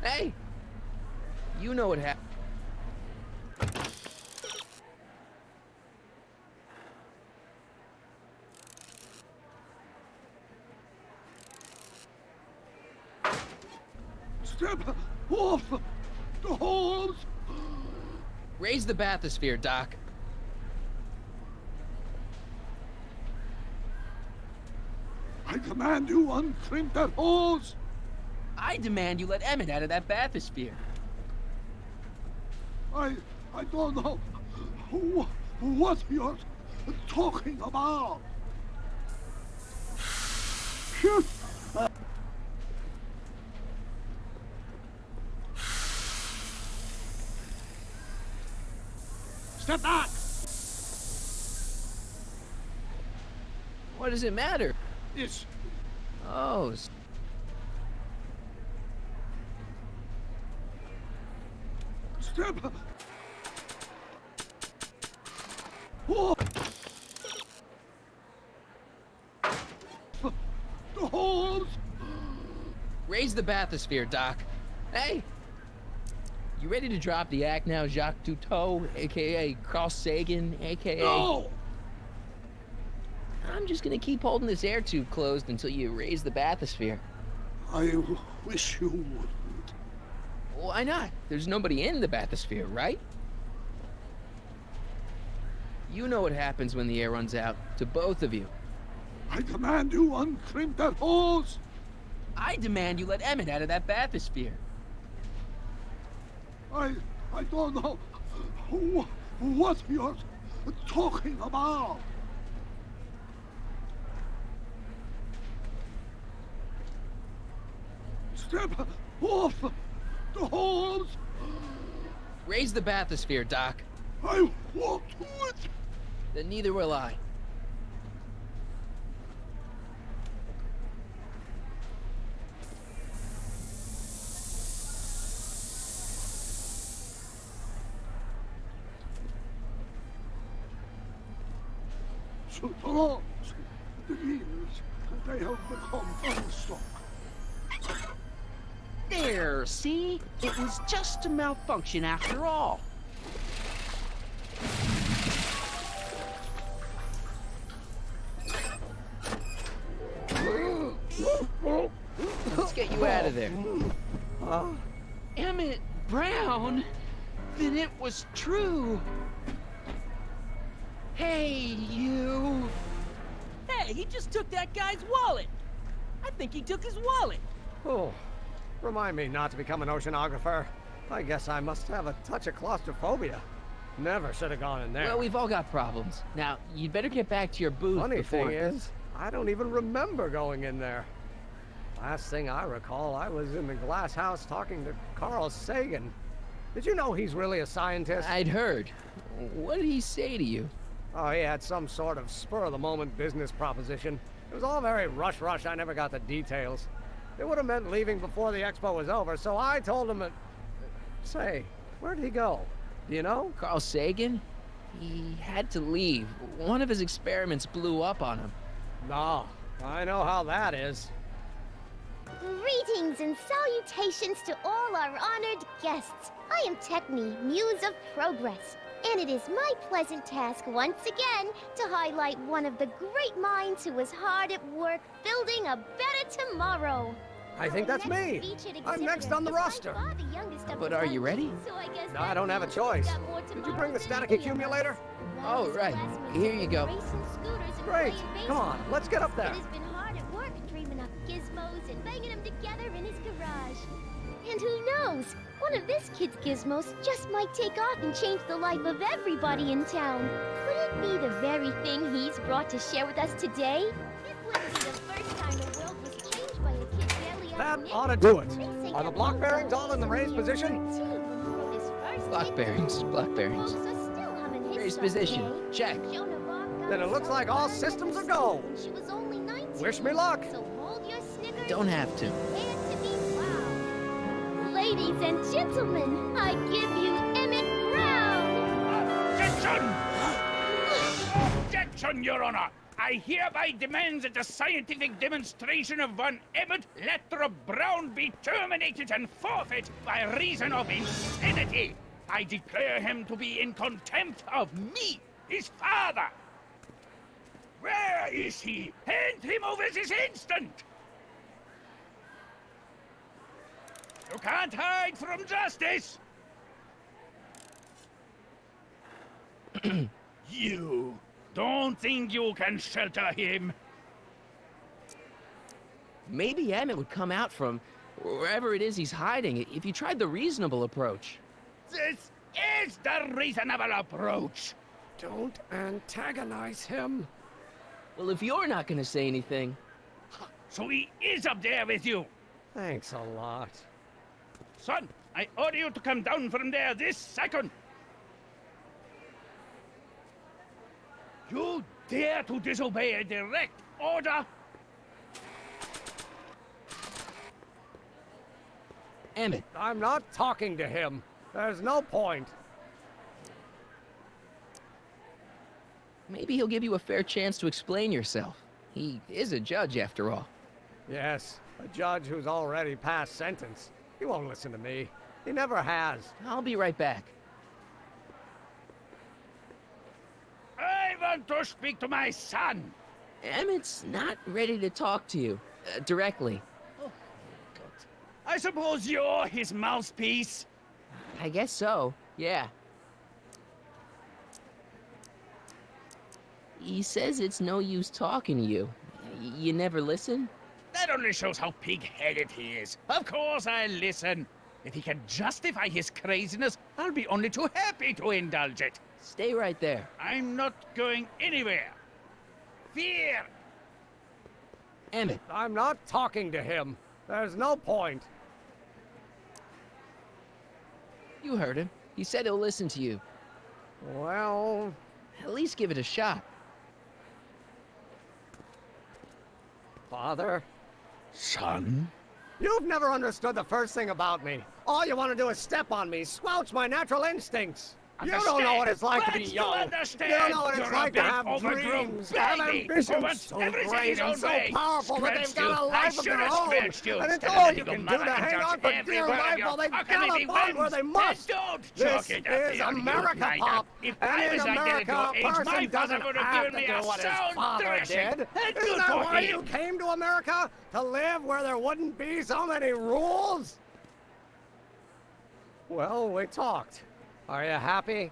Hey! You know what happened. Step off the hose! Raise the bathysphere, Doc. I command you uncrimp that hose! I demand you let Emmett out of that bathysphere. I don't know what you're talking about. Shit! Step back! What does it matter? It's... Oh, Step... Oh! The holes! raise the bathysphere, Doc. Hey! You ready to drop the act now, Jacques Cousteau, a.k.a. Carl Sagan, a.k.a.? No! I'm just gonna keep holding this air tube closed until you raise the bathysphere. I wish you wouldn't. Why not? There's nobody in the bathysphere, right? You know what happens when the air runs out, to both of you. I command you uncrimp that hose! I demand you let Emmett out of that bathysphere. I don't know what you're talking about. Step off the hose! Raise the bathysphere, Doc. I won't do it! Then neither will I. So long, the years, they have become unstuck. There, see? It was just a malfunction after all. Let's get you out of there. Emmett Brown? Then it was true. Hey, you. Hey, he just took that guy's wallet. I think he took his wallet. Oh, remind me not to become an oceanographer. I guess I must have a touch of claustrophobia. Never should have gone in there. Well, we've all got problems. Now, you'd better get back to your booth Funny before... thing is, I don't even remember going in there. Last thing I recall, I was in the glass house talking to Carl Sagan. Did you know he's really a scientist? I'd heard. What did he say to you? Oh, he had some sort of spur-of-the-moment business proposition. It was all very rush. I never got the details. It would have meant leaving before the expo was over, so I told him that... Say, where'd he go? Do you know? Carl Sagan? He had to leave. One of his experiments blew up on him. No, I know how that is. Greetings and salutations to all our honored guests. I am Techne, Muse of Progress, and it is my pleasant task once again to highlight one of the great minds who was hard at work building a better tomorrow. I think that's me. I'm next on the roster. But are you ready? No, I don't have a choice. Did you bring the static accumulator? Oh, right. Here you go. Great. Come on, let's get up there. He has been hard at work dreaming up gizmos and banging them together in his garage. And who knows? One of this kid's gizmos just might take off and change the life of everybody in town. Could it be the very thing he's brought to share with us today? This wouldn't be the first time the world was changed by a kid barely That out ought to do it. Are the block bearings all in the raised position? Block bearings. Raised position. Check. Then it looks like all systems are go. She was only 19. Wish me luck. So hold your snickers. Don't have to. Prepare to be wowed. Ladies and gentlemen, I give you Emmett Brown. Objection! Objection, Your Honor! I hereby demand that the scientific demonstration of one Emmett Lathrop Brown be terminated and forfeit by reason of insanity. I declare him to be in contempt of me, his father. Where is he? Hand him over this instant! You can't hide from justice! You don't think you can shelter him? Maybe Emmett would come out from wherever it is he's hiding if you tried the reasonable approach. This is the reasonable approach. Don't antagonize him. Well, if you're not gonna say anything... So he is up there with you. Thanks a lot. Son, I order you to come down from there this second. You dare to disobey a direct order? Emmett. I'm not talking to him. There's no point. Maybe he'll give you a fair chance to explain yourself. He is a judge, after all. Yes, a judge who's already passed sentence. He won't listen to me. He never has. I'll be right back. I want to speak to my son. Emmett's not ready to talk to you, directly. I suppose you're his mouthpiece? I guess so, yeah. He says it's no use talking to you. You never listen? That only shows how pig-headed he is. Of course I'll listen. If he can justify his craziness, I'll be only too happy to indulge it. Stay right there. I'm not going anywhere. Fear! Emmett. I'm not talking to him. There's no point. You heard him. He said he'll listen to you. Well... At least give it a shot. Father? Son? You've never understood the first thing about me. All you want to do is step on me, squelch my natural instincts. You don't know what it's like to be young. You don't know what it's like to have dreams, to have ambitions so great and so powerful that they've got a life of their own. And it's all you can do to hang on for dear life while they've got a point where they must. This is America, Pop. And in America, a person doesn't have to do what his father did. Isn't that why you came to America? To live where there wouldn't be so many rules? Well, we talked. Are you happy?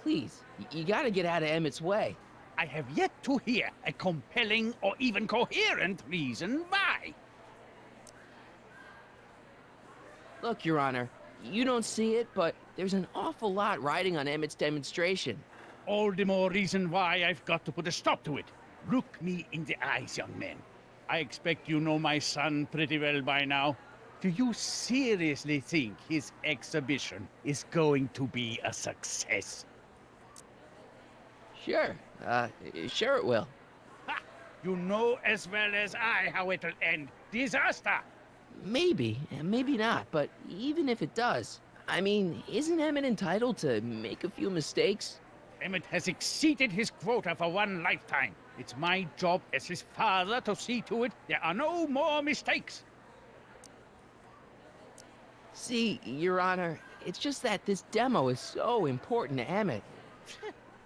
Please, you gotta get out of Emmett's way. I have yet to hear a compelling or even coherent reason why. Look, Your Honor, you don't see it, but there's an awful lot riding on Emmett's demonstration. All the more reason why I've got to put a stop to it. Look me in the eyes, young man. I expect you know my son pretty well by now. Do you seriously think his exhibition is going to be a success? Sure. Sure it will. Ha! You know as well as I how it'll end. Disaster! Maybe, and maybe not, but even if it does, I mean, isn't Emmett entitled to make a few mistakes? Emmett has exceeded his quota for one lifetime. It's my job as his father to see to it there are no more mistakes. See, Your Honor, it's just that this demo is so important to Emmett.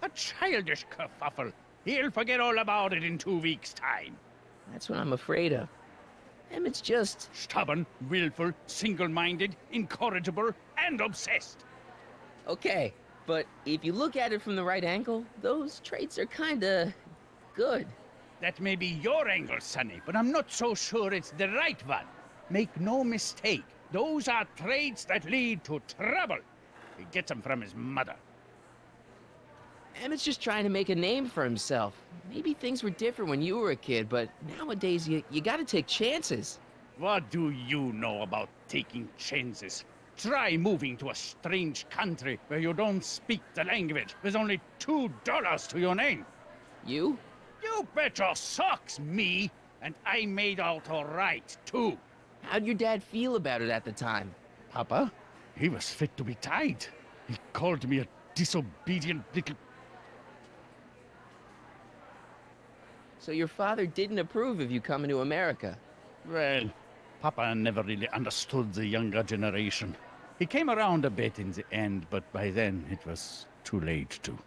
A childish kerfuffle. He'll forget all about it in 2 weeks' time. That's what I'm afraid of. Emmett's just... stubborn, willful, single-minded, incorrigible, and obsessed. Okay, but if you look at it from the right angle, those traits are kinda... good. That may be your angle, Sonny, but I'm not so sure it's the right one. Make no mistake. Those are traits that lead to trouble. He gets them from his mother. Emmett's just trying to make a name for himself. Maybe things were different when you were a kid, but nowadays you gotta take chances. What do you know about taking chances? Try moving to a strange country where you don't speak the language with only $2 to your name. You? You bet your socks, me! And I made out all right, too. How'd your dad feel about it at the time? Papa? He was fit to be tied. He called me a disobedient little... So your father didn't approve of you coming to America? Well, Papa never really understood the younger generation. He came around a bit in the end, but by then it was too late to.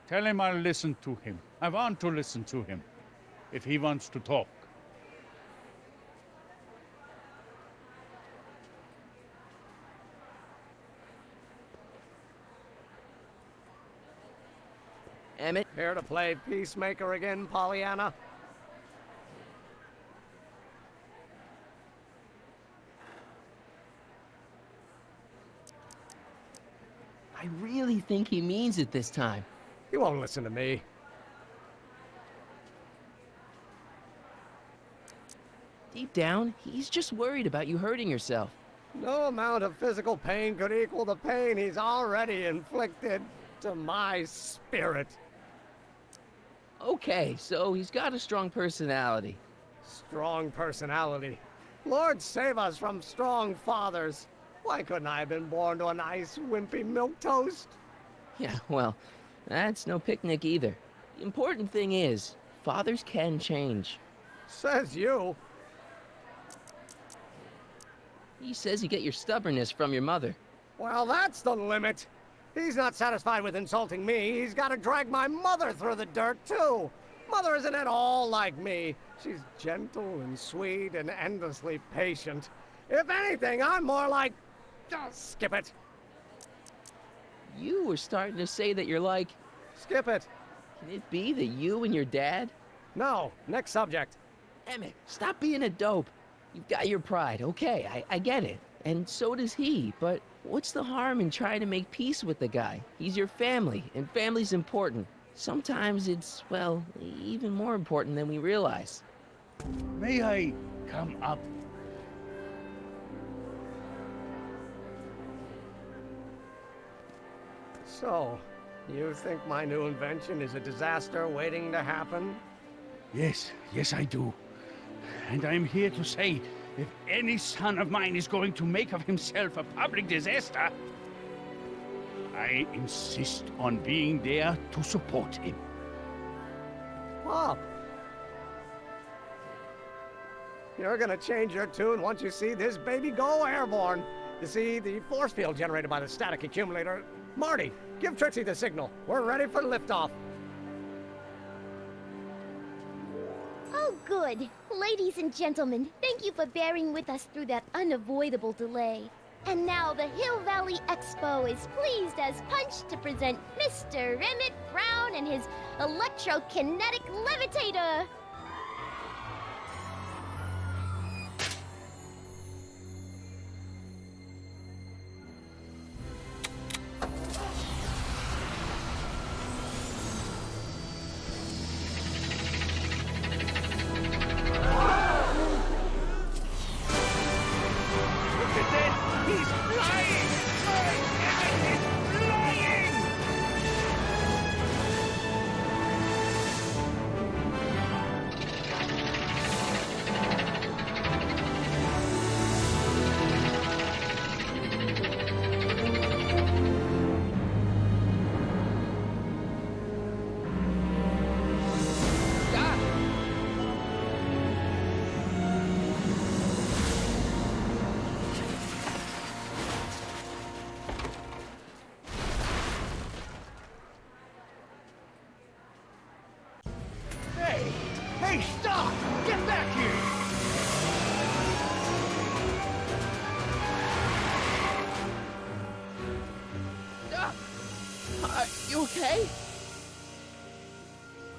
Tell him I'll listen to him. I want to listen to him. If he wants to talk. Emmett? Here to play peacemaker again, Pollyanna? I really think he means it this time. He won't listen to me. Deep down, he's just worried about you hurting yourself. No amount of physical pain could equal the pain he's already inflicted to my spirit. Okay, so he's got a strong personality. Strong personality. Lord save us from strong fathers. Why couldn't I have been born to a nice, wimpy milquetoast? Yeah, well, that's no picnic either. The important thing is, fathers can change. Says you. He says you get your stubbornness from your mother. Well, that's the limit. He's not satisfied with insulting me. He's got to drag my mother through the dirt, too. Mother isn't at all like me. She's gentle and sweet and endlessly patient. If anything, I'm more like... Just skip it. You were starting to say that you're like... Skip it. Can it be that you and your dad? No. Next subject. Emmett, stop being a dope. You've got your pride, okay, I get it. And so does he, but what's the harm in trying to make peace with the guy? He's your family, and family's important. Sometimes it's, well, even more important than we realize. May I come up? So, you think my new invention is a disaster waiting to happen? Yes, I do. And I'm here to say, if any son of mine is going to make of himself a public disaster, I insist on being there to support him. Pop! You're gonna change your tune once you see this baby go airborne. You see, the force field generated by the static accumulator... Marty, give Trixie the signal. We're ready for liftoff. Oh, good. Ladies and gentlemen, thank you for bearing with us through that unavoidable delay. And now the Hill Valley Expo is pleased as punch to present Mr. Emmett Brown and his electrokinetic levitator. Hey, stop! Get back here! Are you okay?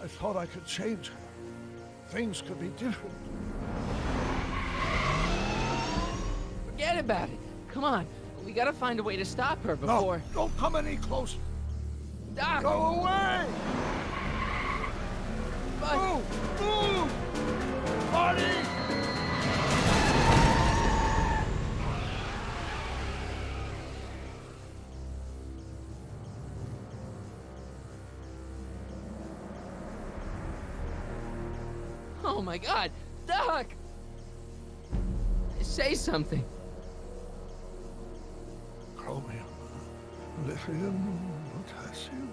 I thought I could change her. Things could be different. Forget about it. Come on, we gotta find a way to stop her before... No, don't come any closer. Doc! Go away! But... Move! Marty! Oh my God, Doc! Say something. Chromium, lithium, potassium,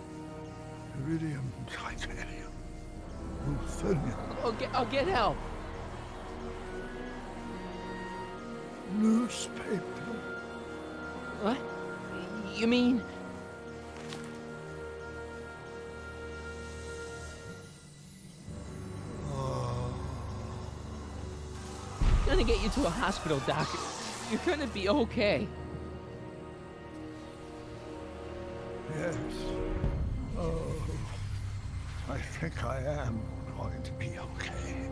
iridium, titanium, ruthenium. I'll get help. Newspaper. What? You mean... gonna get you to a hospital, Doc. You're gonna be okay. Yes. Oh, I think I am going to be okay,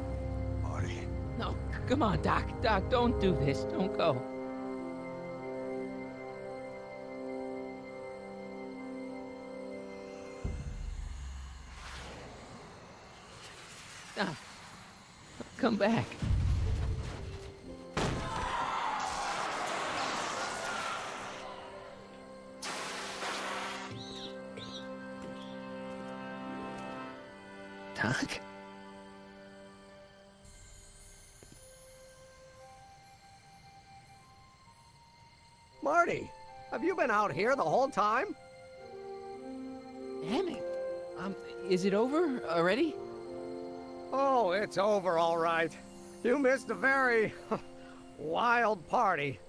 Marty. No, come on, Doc. Doc, don't do this. Don't go. Doc, come back. Doc? Marty, have you been out here the whole time? Emmett, is it over already? Oh, it's over all right. You missed a very wild party.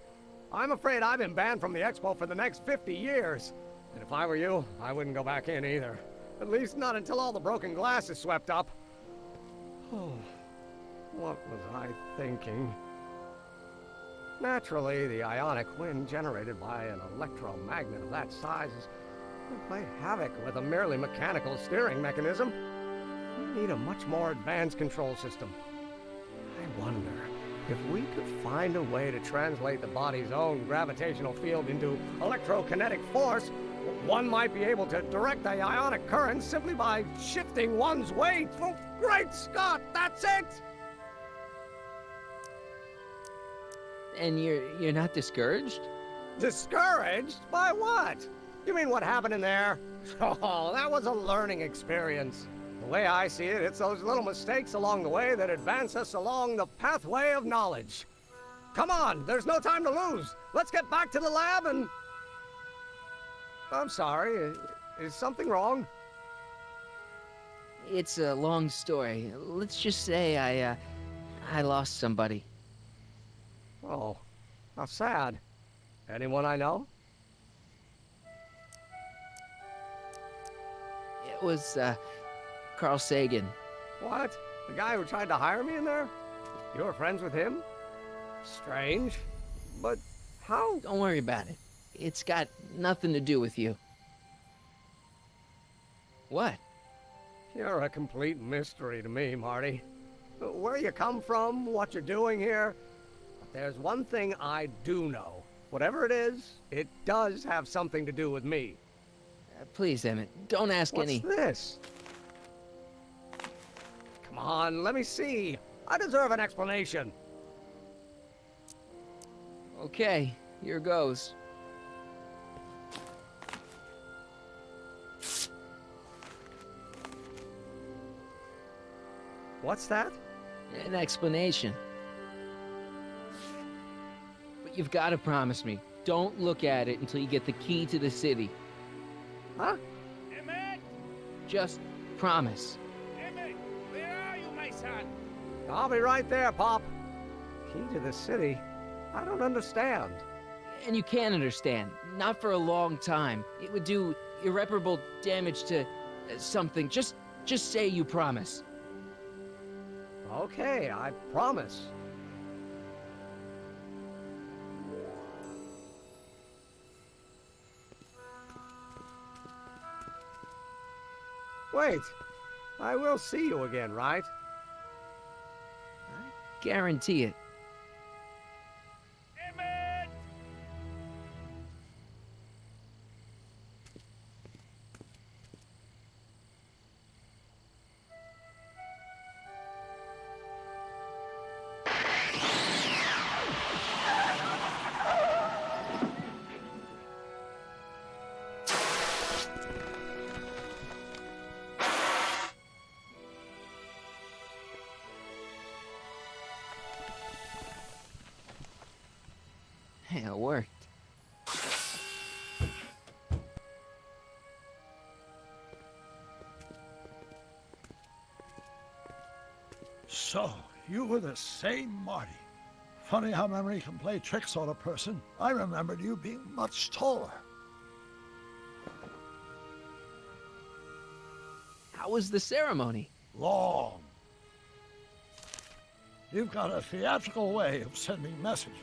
I'm afraid I've been banned from the expo for the next 50 years. And if I were you, I wouldn't go back in either. At least not until all the broken glass is swept up. Oh, what was I thinking? Naturally, the ionic wind generated by an electromagnet of that size would play havoc with a merely mechanical steering mechanism. We need a much more advanced control system. I wonder if we could find a way to translate the body's own gravitational field into electrokinetic force. One might be able to direct the ionic current simply by shifting one's weight. Oh, great Scott, that's it! And you're not discouraged? Discouraged? By what? You mean what happened in there? Oh, that was a learning experience. The way I see it, it's those little mistakes along the way that advance us along the pathway of knowledge. Come on, there's no time to lose. Let's get back to the lab and... I'm sorry, is something wrong? It's a long story. Let's just say I lost somebody. Oh, how sad. Anyone I know? It was, Carl Sagan. What? The guy who tried to hire me in there? You were friends with him? Strange. But how? Don't worry about it. It's got nothing to do with you. What? You're a complete mystery to me, Marty. Where you come from, what you're doing here. But there's one thing I do know. Whatever it is, it does have something to do with me. Please, Emmett, don't ask any... What's this? Come on, let me see. I deserve an explanation. Okay, here goes. What's that? An explanation. But you've got to promise me, don't look at it until you get the key to the city. Huh? Emmett! Just promise. Emmett, where are you, my son? I'll be right there, Pop. Key to the city? I don't understand. And you can't understand. Not for a long time. It would do irreparable damage to something. Just say you promise. Okay, I promise. Wait, I will see you again, right? I guarantee it. Emmett! Hey, it worked. So, you were the same Marty. Funny how memory can play tricks on a person. I remembered you being much taller. How was the ceremony? Long. You've got a theatrical way of sending messages.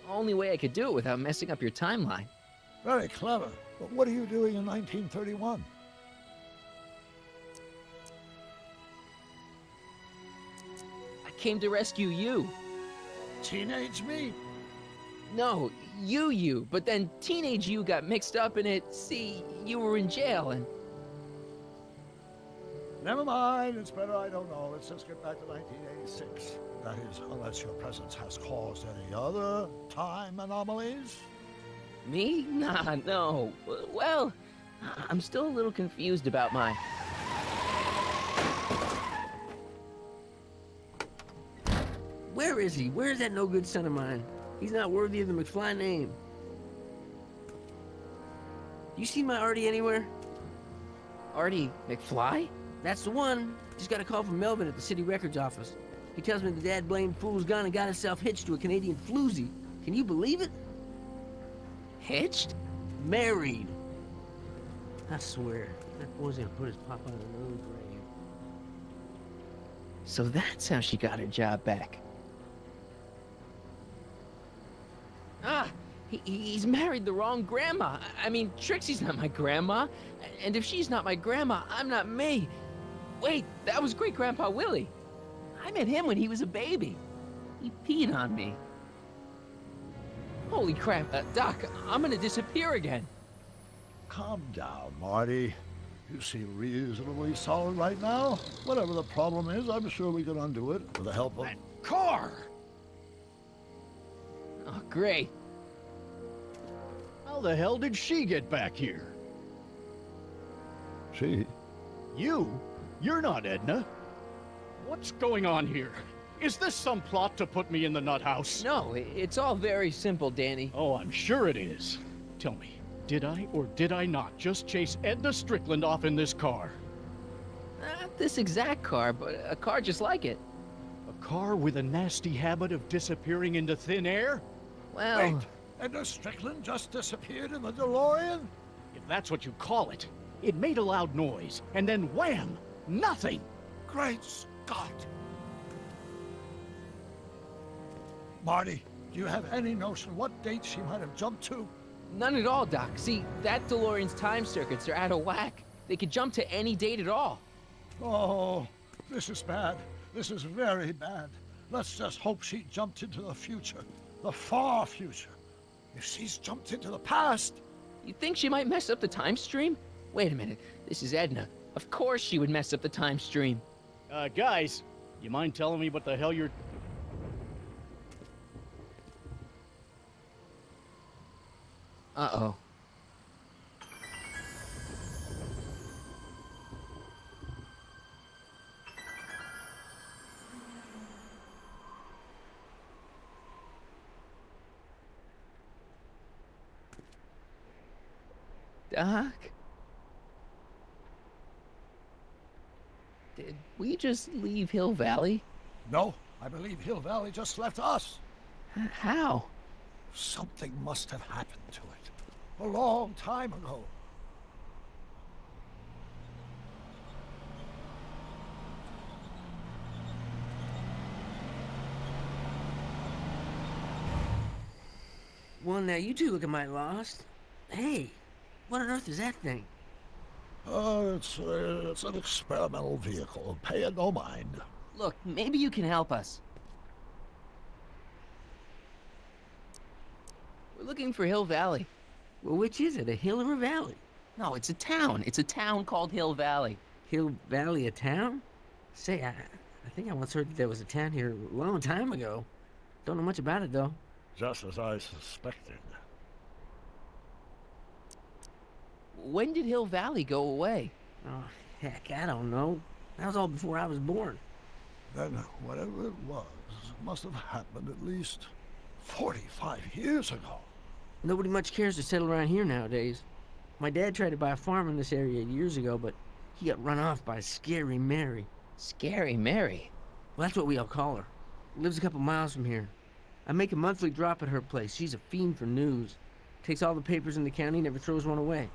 Only way I could do it without messing up your timeline. Very clever. But what are you doing in 1931? came to rescue you. Teenage me? No, you. But then teenage you got mixed up in it. See, you were in jail and... Never mind, it's better I don't know. Let's just get back to 1986. That is, unless your presence has caused any other time anomalies. Me? Nah, no. Well, I'm still a little confused about my... Where is he? Where's that no-good son of mine? He's not worthy of the McFly name. You see my Artie anywhere? Artie McFly? That's the one. Just got a call from Melvin at the city records office. He tells me the dad-blamed fool's gone and got himself hitched to a Canadian floozy. Can you believe it? Hitched? Married. I swear, that boy's gonna put his papa in an early grave. So that's how she got her job back. Ah, he's married the wrong grandma. I mean, Trixie's not my grandma. And if she's not my grandma, I'm not me. Wait, that was Great-Grandpa Willie. I met him when he was a baby. He peed on me. Holy crap, Doc, I'm gonna disappear again. Calm down, Marty. You seem reasonably solid right now. Whatever the problem is, I'm sure we can undo it with the help of... That car! Oh, great. How the hell did she get back here? She? You? You're not Edna. What's going on here? Is this some plot to put me in the nut house? No, it's all very simple, Danny. Oh, I'm sure it is. Tell me, did I or did I not just chase Edna Strickland off in this car? Not this exact car, but a car just like it. A car with a nasty habit of disappearing into thin air? Well... Wait, Edna Strickland just disappeared in the DeLorean? If that's what you call it. It made a loud noise, and then wham! Nothing! Great Scott! Marty, do you have any notion what date she might have jumped to? None at all, Doc. See, that DeLorean's time circuits are out of whack. They could jump to any date at all. Oh, this is bad. This is very bad. Let's just hope she jumped into the future. The far future. If she's jumped into the past... You think she might mess up the time stream? Wait a minute. This is Edna. Of course she would mess up the time stream. Guys, you mind telling me what the hell you're... Uh-oh. Doc? Did we just leave Hill Valley? No, I believe Hill Valley just left us. How? Something must have happened to it. A long time ago. Well, now you two look mighty lost. Hey, what on earth is that thing? It's an experimental vehicle. Pay it no mind. Look, maybe you can help us. We're looking for Hill Valley. Well, which is it, a hill or a valley? No, it's a town. It's a town called Hill Valley. Hill Valley, a town? Say, I think I once heard that there was a town here a long time ago. Don't know much about it, though. Just as I suspected. When did Hill Valley go away? Oh, heck, I don't know. That was all before I was born. Then whatever it was must have happened at least 45 years ago. Nobody much cares to settle around here nowadays. My dad tried to buy a farm in this area years ago, but he got run off by Scary Mary. Scary Mary? Well, that's what we all call her. Lives a couple miles from here. I make a monthly drop at her place. She's a fiend for news. Takes all the papers in the county, never throws one away.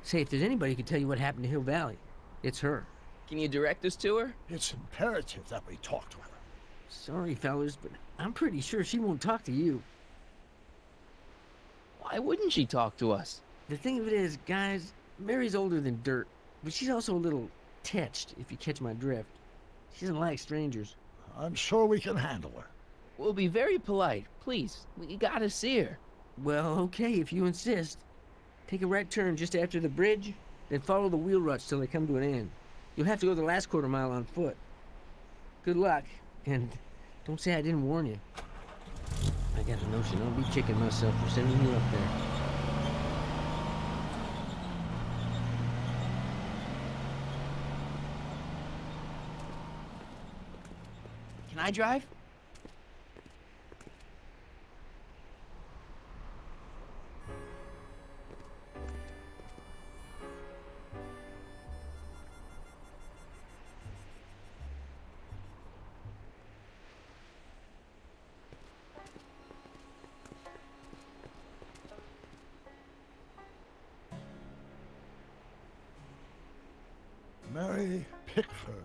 Say, if there's anybody who can tell you what happened to Hill Valley, it's her. Can you direct us to her? It's imperative that we talk to her. Sorry, fellas, but I'm pretty sure she won't talk to you. Why wouldn't she talk to us? The thing of it is, guys, Mary's older than dirt, but she's also a little tetched, if you catch my drift. She doesn't like strangers. I'm sure we can handle her. We'll be very polite. Please, we gotta see her. Well, okay, if you insist. Take a right turn just after the bridge, then follow the wheel ruts till they come to an end. You'll have to go the last quarter mile on foot. Good luck, and don't say I didn't warn you. I got a notion I'll be kicking myself for sending you up there. Can I drive? Mary Pickford.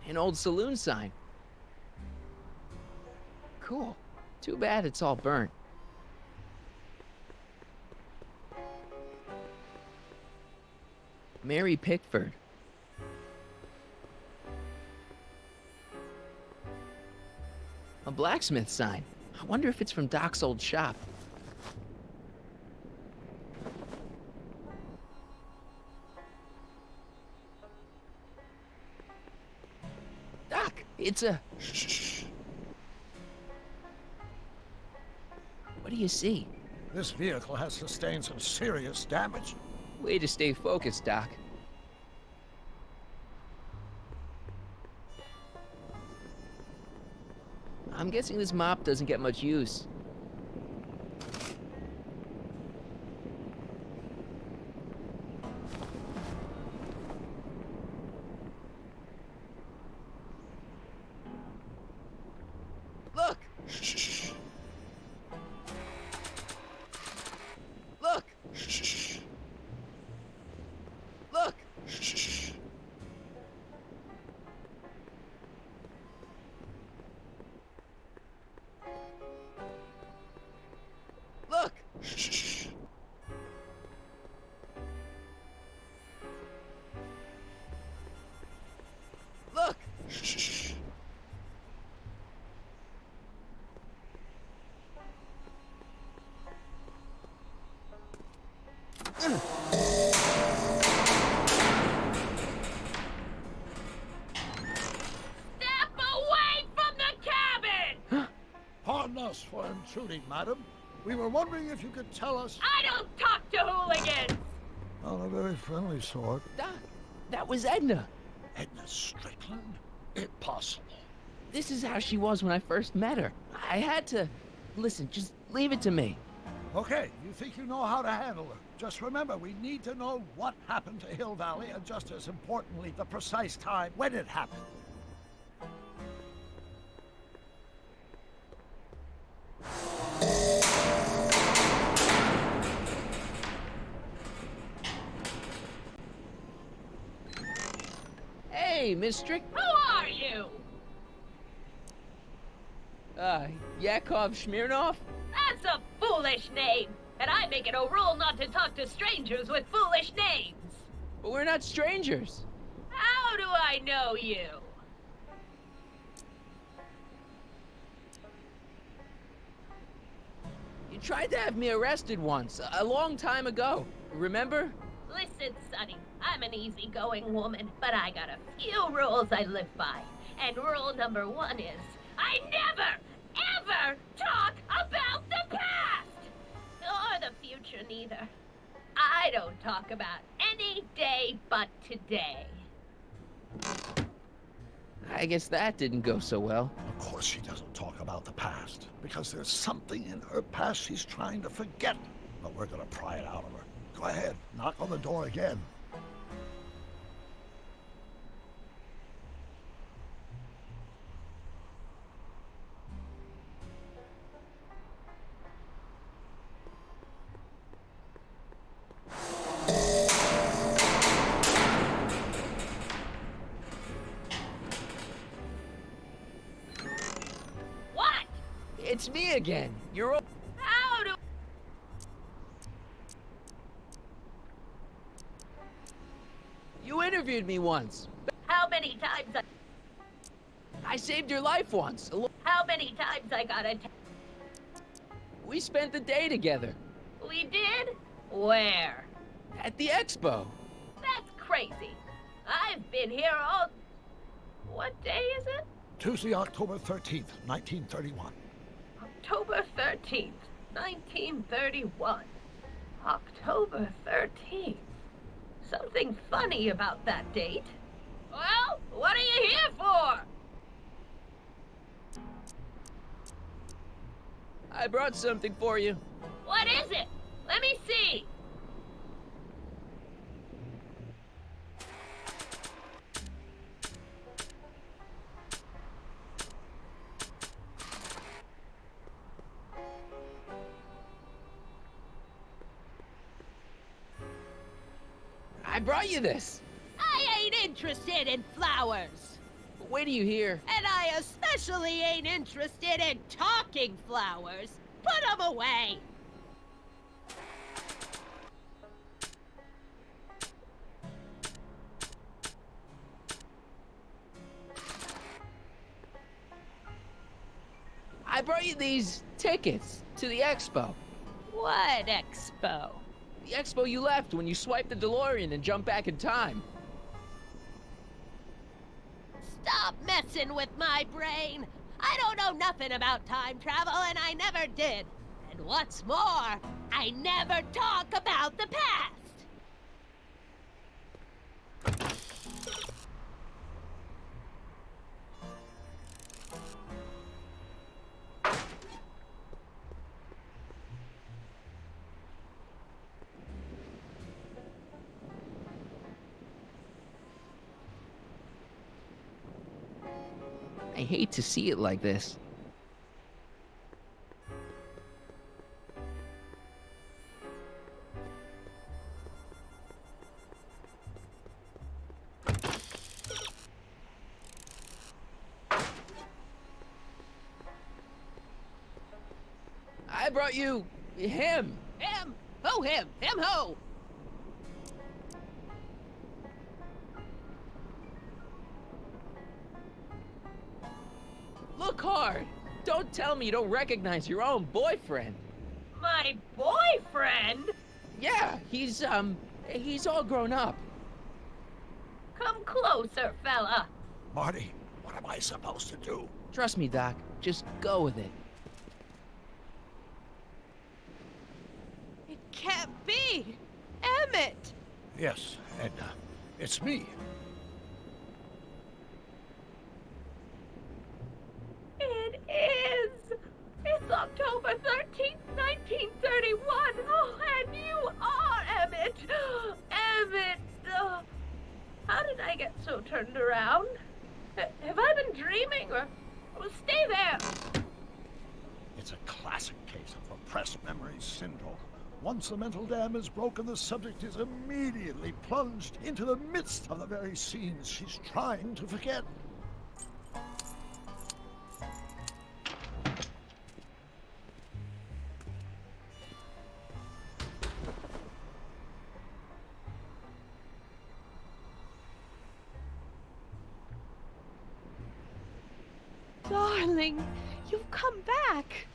An old saloon sign. Cool. Too bad it's all burnt. Mary Pickford. A blacksmith sign. I wonder if it's from Doc's old shop. Doc, it's a... Shh. What do you see? This vehicle has sustained some serious damage. Way to stay focused, Doc. I'm guessing this mop doesn't get much use. Look! Shh. Look! Shh. Look! Shh. Look! Shh. Look! Shh. Step away from the cabin! Pardon us for intruding, madam. We were wondering if you could tell us... I don't talk to hooligans! On a very friendly sort. Doc, that was Edna. Edna Strickland? Impossible. This is how she was when I first met her. I had to... Listen, just leave it to me. Okay, you think you know how to handle her. Just remember, we need to know what happened to Hill Valley, and just as importantly, the precise time when it happened. Hey, Miss Strick... Who are you? Yakov Smirnov? That's a foolish name, and I make it a rule not to talk to strangers with foolish names. But we're not strangers. How do I know you? You tried to have me arrested once, a long time ago. Remember? Listen, Sonny, I'm an easygoing woman, but I got a few rules I live by. And rule number 1 is, I never, ever talk about the past! Or the future, neither. I don't talk about any day but today. I guess that didn't go so well. Of course she doesn't talk about the past, because there's something in her past she's trying to forget. But we're gonna pry it out of her. Go ahead, knock on the door again. It's me again. You're. How do... You interviewed me once. How many times I saved your life once. How many times I gotta... We spent the day together. We did? Where? At the expo. That's crazy. I've been here all... What day is it? Tuesday, October 13th, 1931. October 13th, 1931. October 13th. Something funny about that date. Well, what are you here for? I brought something for you. What is it? Let me see. I brought you this. I ain't interested in flowers. But wait till you hear. And I especially ain't interested in talking flowers. Put them away. I brought you these tickets to the expo. What expo? The expo you left when you swiped the DeLorean and jumped back in time. Stop messing with my brain. I don't know nothing about time travel, and I never did. And what's more, I never talk about the past. I hate to see it like this. I brought you him. Him? Who him? Him who? Look hard. Don't tell me you don't recognize your own boyfriend. My boyfriend? Yeah, he's all grown up. Come closer, fella. Marty, what am I supposed to do? Trust me, Doc. Just go with it. It can't be. Emmett. Yes, Edna. It's me. It is. It's October 13th, 1931. Oh, and you are Emmett. Emmett. How did I get so turned around? Have I been dreaming or... Oh, stay there. It's a classic case of repressed memory syndrome. Once the mental dam is broken, the subject is immediately plunged into the midst of the very scenes she's trying to forget. Darling, you've come back.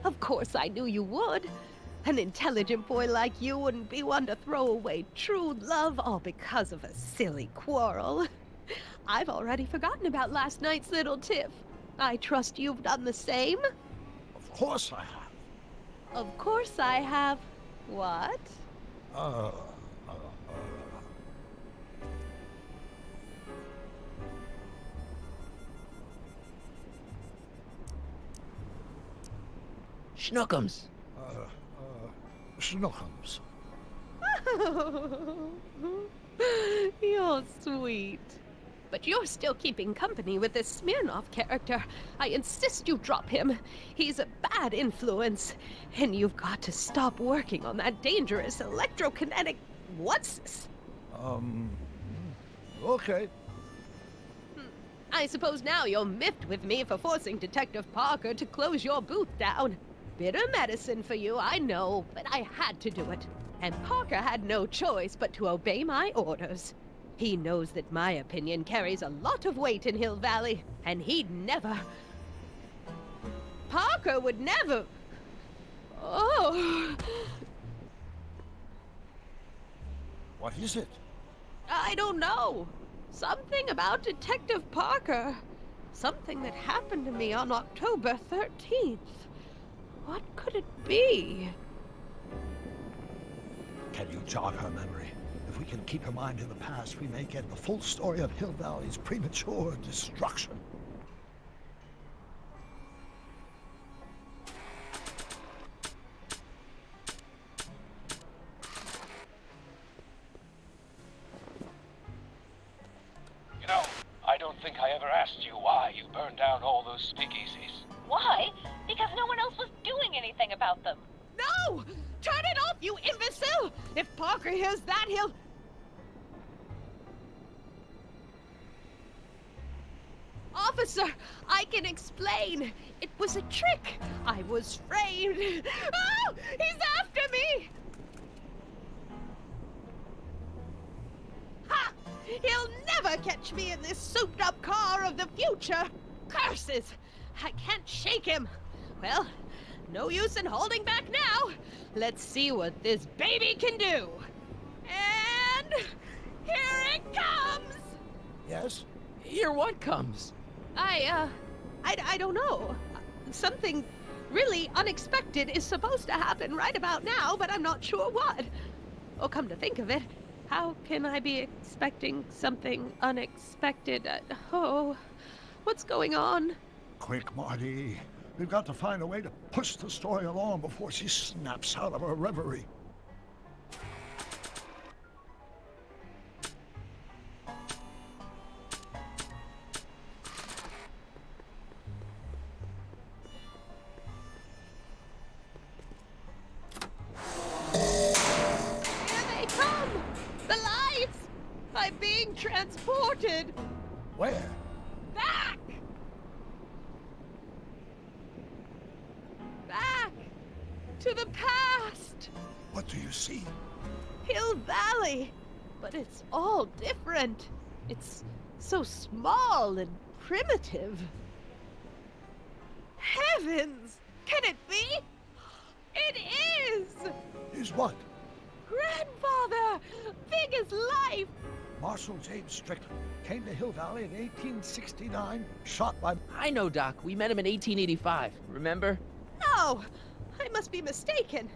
Of course I knew you would. An intelligent boy like you wouldn't be one to throw away true love all because of a silly quarrel. I've already forgotten about last night's little tiff. I trust you've done the same? Of course I have. Of course I have. What? Schnookums. Schnookums. You're sweet. But you're still keeping company with this Smirnoff character. I insist you drop him. He's a bad influence. And you've got to stop working on that dangerous electrokinetic... What's this? Okay. I suppose now you're miffed with me for forcing Detective Parker to close your booth down. Bitter medicine for you, I know, but I had to do it. And Parker had no choice but to obey my orders. He knows that my opinion carries a lot of weight in Hill Valley, and he'd never... Parker would never... Oh... What is it? I don't know. Something about Detective Parker. Something that happened to me on October 13th. What could it be? Can you jog her memory? If we can keep her mind in the past, we may get the full story of Hill Valley's premature destruction. You know, I don't think I ever asked you why you burned down all those speakeasies. Why? Because no one else was doing anything about them. No! Turn it off, you imbecile! If Parker hears that, he'll... Officer, I can explain. It was a trick. I was framed. Oh! He's after me! Ha! He'll never catch me in this souped-up car of the future. Curses! I can't shake him. Well, no use in holding back now. Let's see what this baby can do. And here it comes! Yes? Here what comes? I don't know. Something really unexpected is supposed to happen right about now, but I'm not sure what. Oh, come to think of it, how can I be expecting something unexpected? What's going on? Quick, Marty. We've got to find a way to push the story along before she snaps out of her reverie. Here they come! The lights! I'm being transported! Where? Back! Back! To the past! What do you see? Hill Valley! But it's all different. It's so small and primitive. Heavens! Can it be? It is! Is what? Grandfather! Big as life! Marshal James Strickland came to Hill Valley in 1869, shot by... I know, Doc. We met him in 1885. Remember? No! I must be mistaken.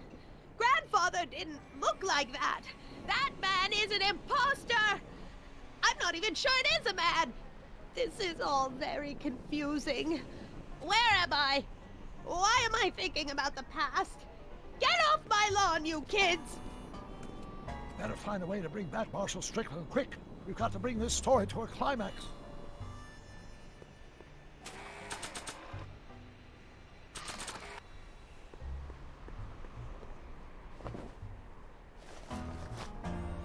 Grandfather didn't look like that. That man is an imposter! I'm not even sure it is a man! This is all very confusing. Where am I? Why am I thinking about the past? Get off my lawn, you kids! Better find a way to bring back Marshal Strickland quick. We've got to bring this story to a climax.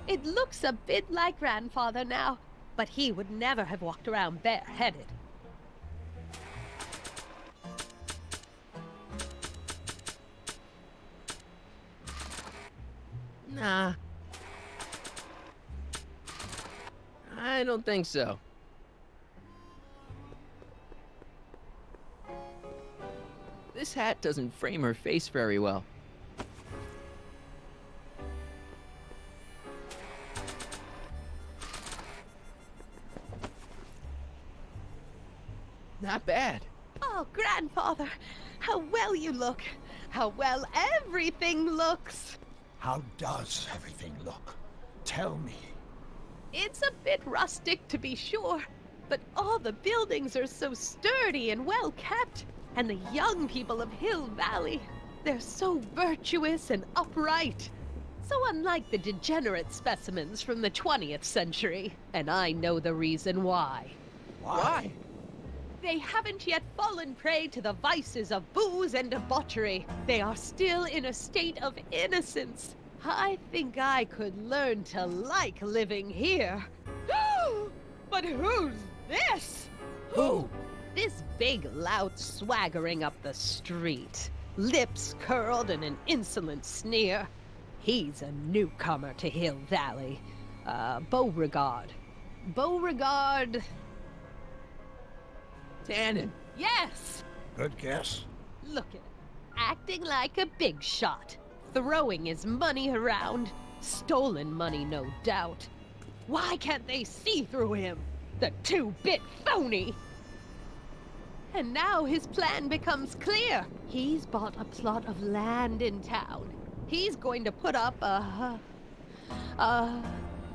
It looks a bit like Grandfather now, but he would never have walked around bareheaded. Nah. I don't think so. This hat doesn't frame her face very well. Not bad. Oh, Grandfather, how well you look. How well everything looks. How does everything look? Tell me. It's a bit rustic, to be sure, but all the buildings are so sturdy and well kept. And the young people of Hill Valley, they're so virtuous and upright. So unlike the degenerate specimens from the 20th century. And I know the reason why. Why? They haven't yet fallen prey to the vices of booze and debauchery. They are still in a state of innocence. I think I could learn to like living here. But who's this? Who? This big lout swaggering up the street, lips curled in an insolent sneer. He's a newcomer to Hill Valley. Beauregard. Beauregard... Tannen. Yes! Good guess. Look at him, acting like a big shot, throwing his money around. Stolen money, no doubt. Why can't they see through him? The two-bit phony! And now his plan becomes clear. He's bought a plot of land in town. He's going to put up a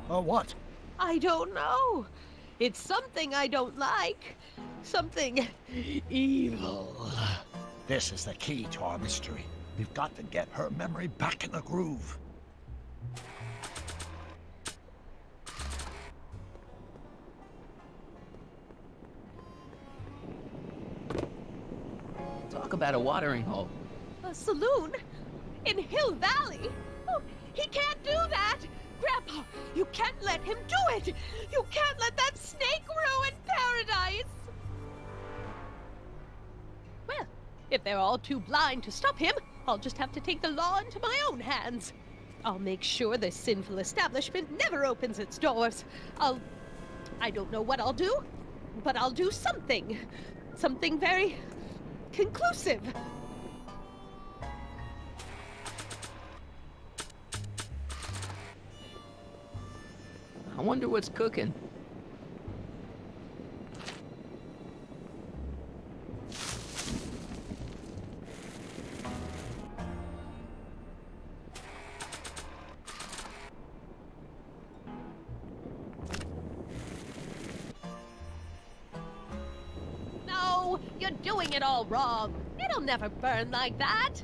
what? I don't know. It's something I don't like. Something evil. This is the key to our mystery. We've got to get her memory back in the groove. Talk about a watering hole. A saloon? In Hill Valley? Oh, he can't do that! Grandpa, you can't let him do it! You can't let that snake ruin paradise! Well, if they're all too blind to stop him, I'll just have to take the law into my own hands. I'll make sure this sinful establishment never opens its doors. I don't know what I'll do, but I'll do something. Something very conclusive. I wonder what's cooking. No, you're doing it all wrong. It'll never burn like that.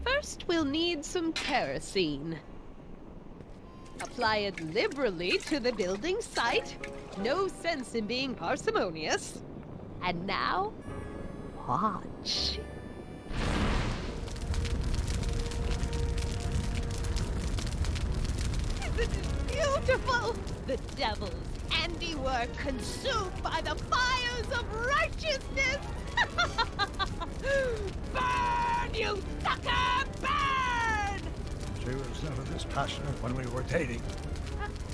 First, we'll need some kerosene. Apply it liberally to the building site. No sense in being parsimonious. And now, watch. Isn't it beautiful? The devil's handiwork consumed by the fires of righteousness. Burn, you sucker, burn! She was never this passionate when we were dating.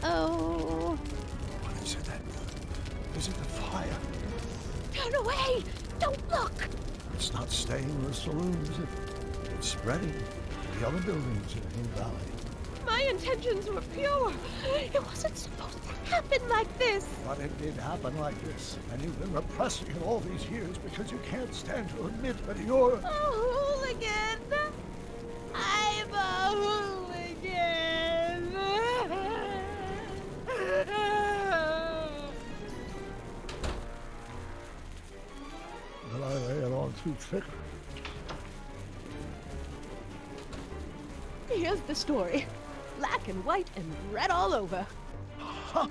Oh. What is it then? Is it the fire? Turn away! Don't look! It's not staying in the saloons. It's spreading to the other buildings in Hill Valley. My intentions were pure. It wasn't supposed to happen like this. But it did happen like this. And you've been repressing it all these years because you can't stand to admit that you're... A hooligan. I'm a hooligan. But I lay it on too thick. Here's the story. Black and white and red all over. Huh.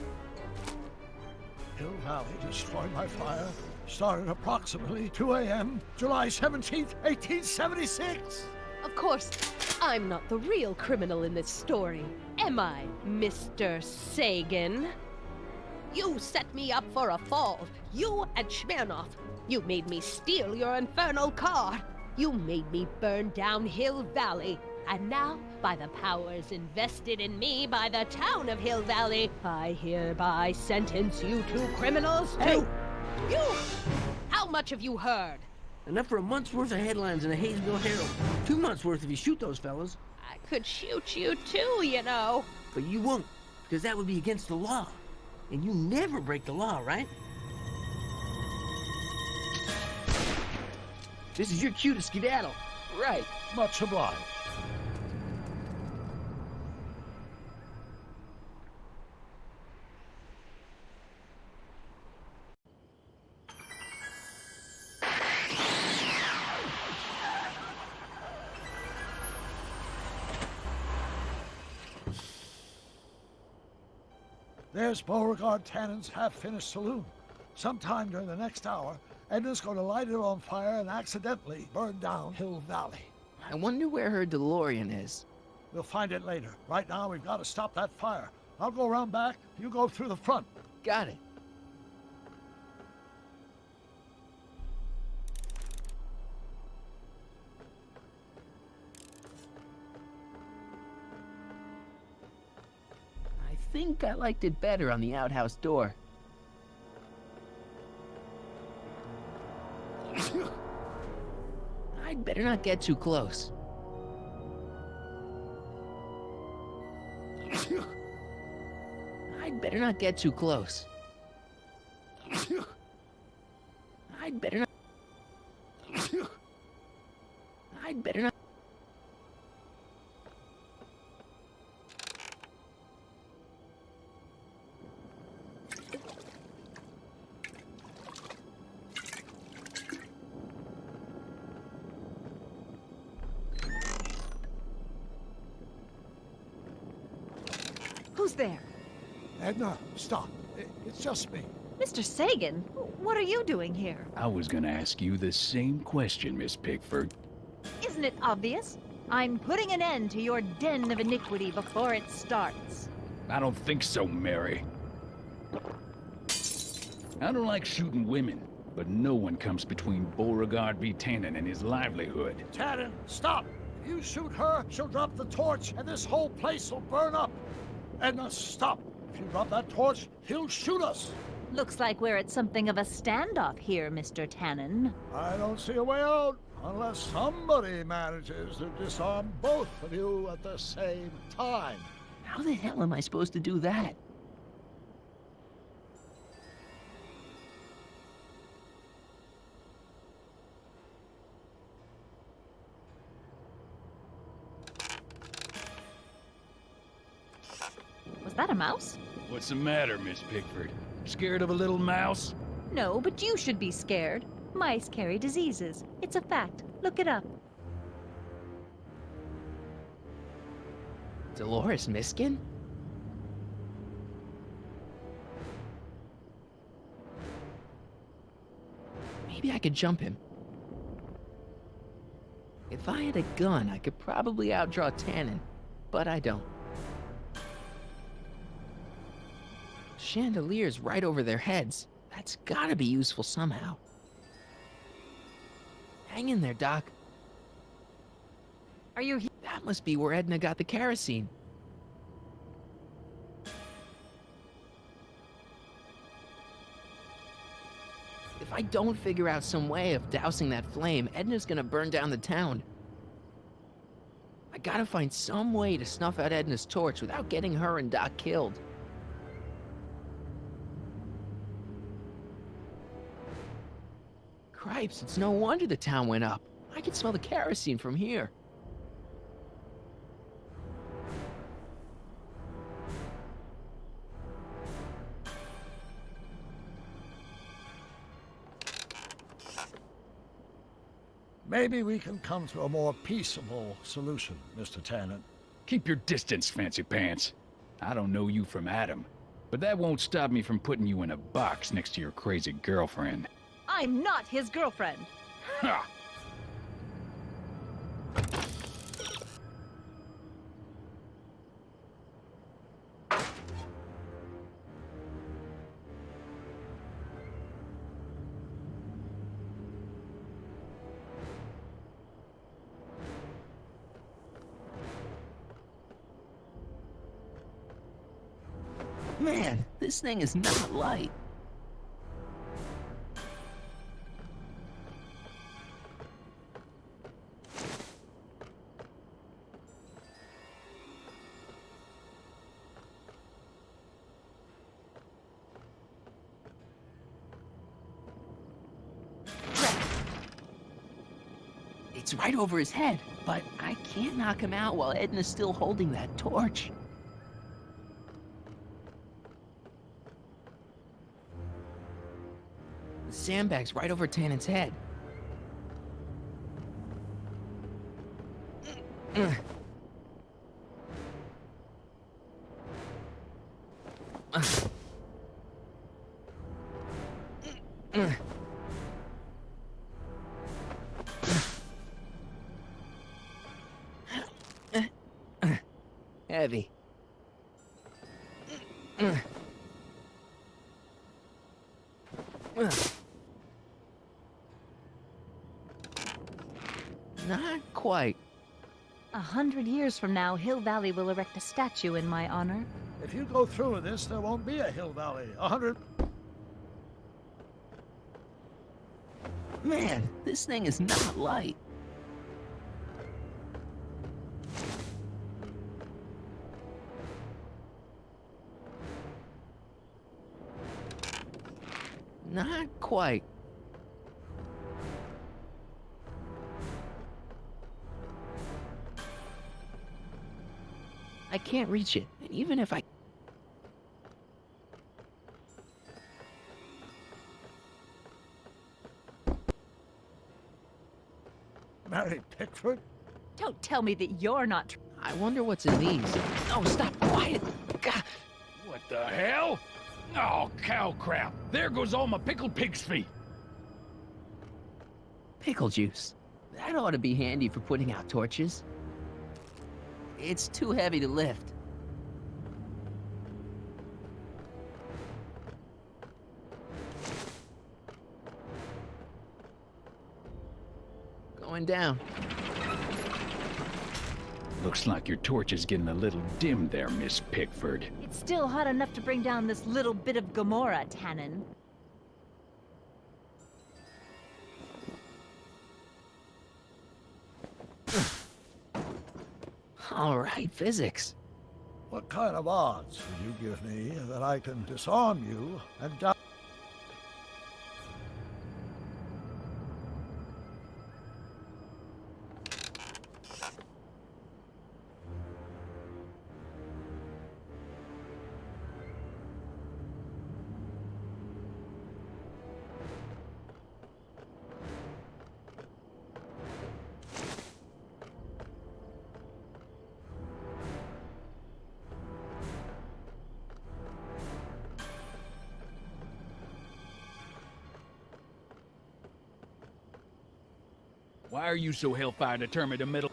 Hill Valley destroyed by fire. Started approximately 2 a.m., July 17th, 1876. Of course, I'm not the real criminal in this story, am I, Mr. Sagan? You set me up for a fall. You and Smirnoff. You made me steal your infernal car. You made me burn down Hill Valley. And now, by the powers invested in me by the town of Hill Valley, I hereby sentence you two criminals to... Hey! You! How much have you heard? Enough for a month's worth of headlines in the Hayesville Herald. 2 months worth if you shoot those fellas. I could shoot you too, you know. But you won't, because that would be against the law. And you never break the law, right? This is your cue to skedaddle. Right. Much obliged. There's Beauregard Tannen's half-finished saloon. Sometime during the next hour, Edna's going to light it on fire and accidentally burn down Hill Valley. I wonder where her DeLorean is. We'll find it later. Right now, we've got to stop that fire. I'll go around back. You go through the front. Got it. think I liked it better on the outhouse door. I'd better not get too close. I'd better not get too close. I'd better not. I'd better not. Who's there? Edna, stop. It's just me. Mr. Sagan, what are you doing here? I was gonna ask you the same question, Miss Pickford. Isn't it obvious? I'm putting an end to your den of iniquity before it starts. I don't think so, Mary. I don't like shooting women, but no one comes between Beauregard v. Tannen and his livelihood. Tannen, stop! If you shoot her, she'll drop the torch, and this whole place will burn up. Edna, stop! If you drop that torch, he'll shoot us! Looks like we're at something of a standoff here, Mr. Tannen. I don't see a way out, unless somebody manages to disarm both of you at the same time. How the hell am I supposed to do that? Was that a mouse? What's the matter, Miss Pickford? Scared of a little mouse? No, but you should be scared. Mice carry diseases. It's a fact. Look it up. Dolores Miskin? Maybe I could jump him. If I had a gun, I could probably outdraw Tannen, but I don't. Chandeliers right over their heads. That's gotta be useful somehow. Hang in there, Doc. Are you here? That must be where Edna got the kerosene. If I don't figure out some way of dousing that flame, Edna's gonna burn down the town. I gotta find some way to snuff out Edna's torch without getting her and Doc killed. Cripes, it's no wonder the town went up. I can smell the kerosene from here. Maybe we can come to a more peaceable solution, Mr. Tannen. Keep your distance, Fancy Pants. I don't know you from Adam, but that won't stop me from putting you in a box next to your crazy girlfriend. I'm not his girlfriend. Ha! Man, this thing is not light. It's right over his head, but I can't knock him out while Edna's still holding that torch. The sandbag's right over Tannen's head. Heavy. Not quite. 100 years from now, Hill Valley will erect a statue in my honor. If you go through with this, there won't be a Hill Valley. 100... Man, this thing is not light. Not quite. I can't reach it, and even if I... Mary Pickford? Don't tell me that you're not... I wonder what's in these. Oh, stop, quiet. God. What the hell? Oh, cow crap. There goes all my pickled pig's feet. Pickle juice. That ought to be handy for putting out torches. It's too heavy to lift. Going down. Looks like your torch is getting a little dim there, Miss Pickford. It's still hot enough to bring down this little bit of Gomorrah, Tannen. All right, physics. What kind of odds will you give me that I can disarm you and die? Why are you so hellfire determined to meddle?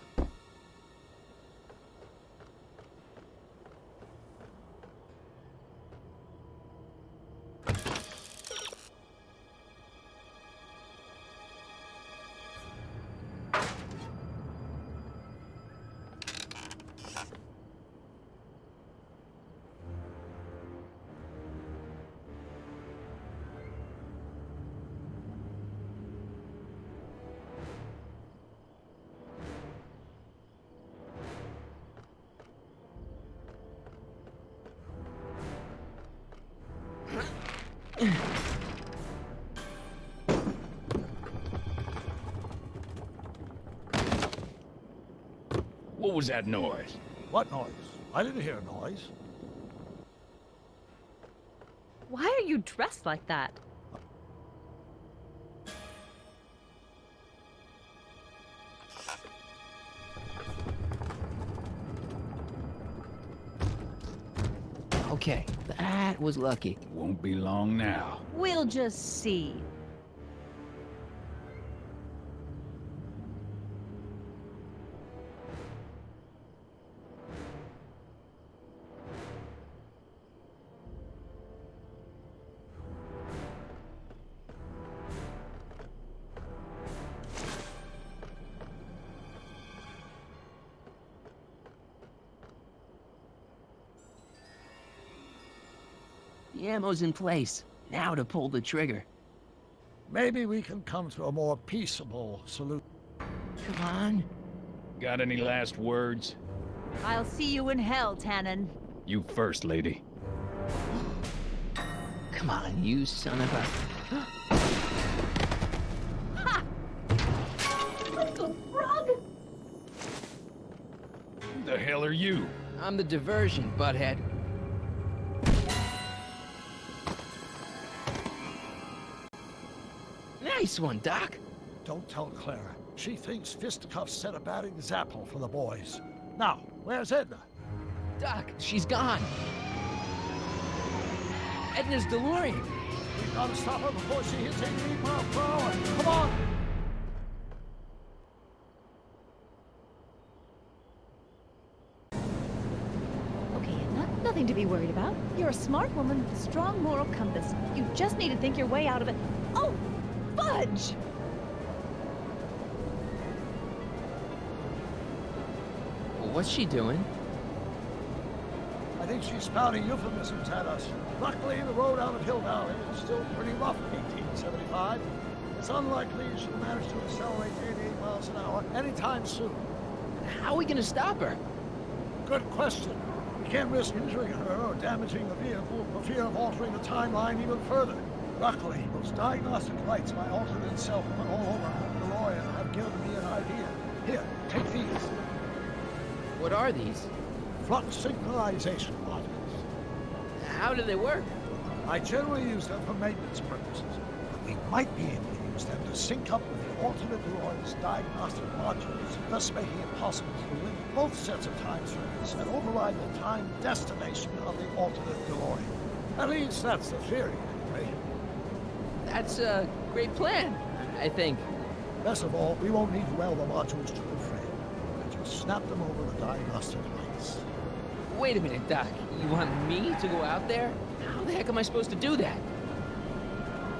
What was that noise? What noise? I didn't hear a noise. Why are you dressed like that? Okay, that was lucky. Won't be long now. We'll just see. The ammo's in place. Now to pull the trigger. Maybe we can come to a more peaceable solution. Come on. Got any last words? I'll see you in hell, Tannen. You first, lady. Come on, you son of a... Ha! Little frog! Who the hell are you? I'm the diversion, butthead. Nice one, Doc. Don't tell Clara. She thinks fisticuffs set a bad example for the boys. Now, where's Edna? Doc, she's gone. Edna's DeLorean. We've got to stop her before she hits 88 miles per hour. Come on! Okay, nothing to be worried about. You're a smart woman with a strong moral compass. You just need to think your way out of it. Oh, fudge! What's she doing? I think she's spouting euphemisms at us. Luckily, the road out of Hill Valley is still pretty rough in 1875. It's unlikely she'll manage to accelerate to 88 miles an hour anytime soon. How are we gonna stop her? Good question. We can't risk injuring her or damaging the vehicle for fear of altering the timeline even further. Luckily, those diagnostic lights my alternate self put all over her DeLorean have given me an idea. Here, take these. What are these? Flux synchronization modules. How do they work? I generally use them for maintenance purposes, but we might be able to use them to sync up with the alternate DeLorean's diagnostic modules, thus making it possible to link both sets of time circuits and override the time destination of the alternate DeLorean. At least that's the theory, anyway. That's a great plan, I think. Best of all, we won't need to weld the modules to the frame. We'll just snap them over the diagnostic lights. Wait a minute, Doc. You want me to go out there? How the heck am I supposed to do that?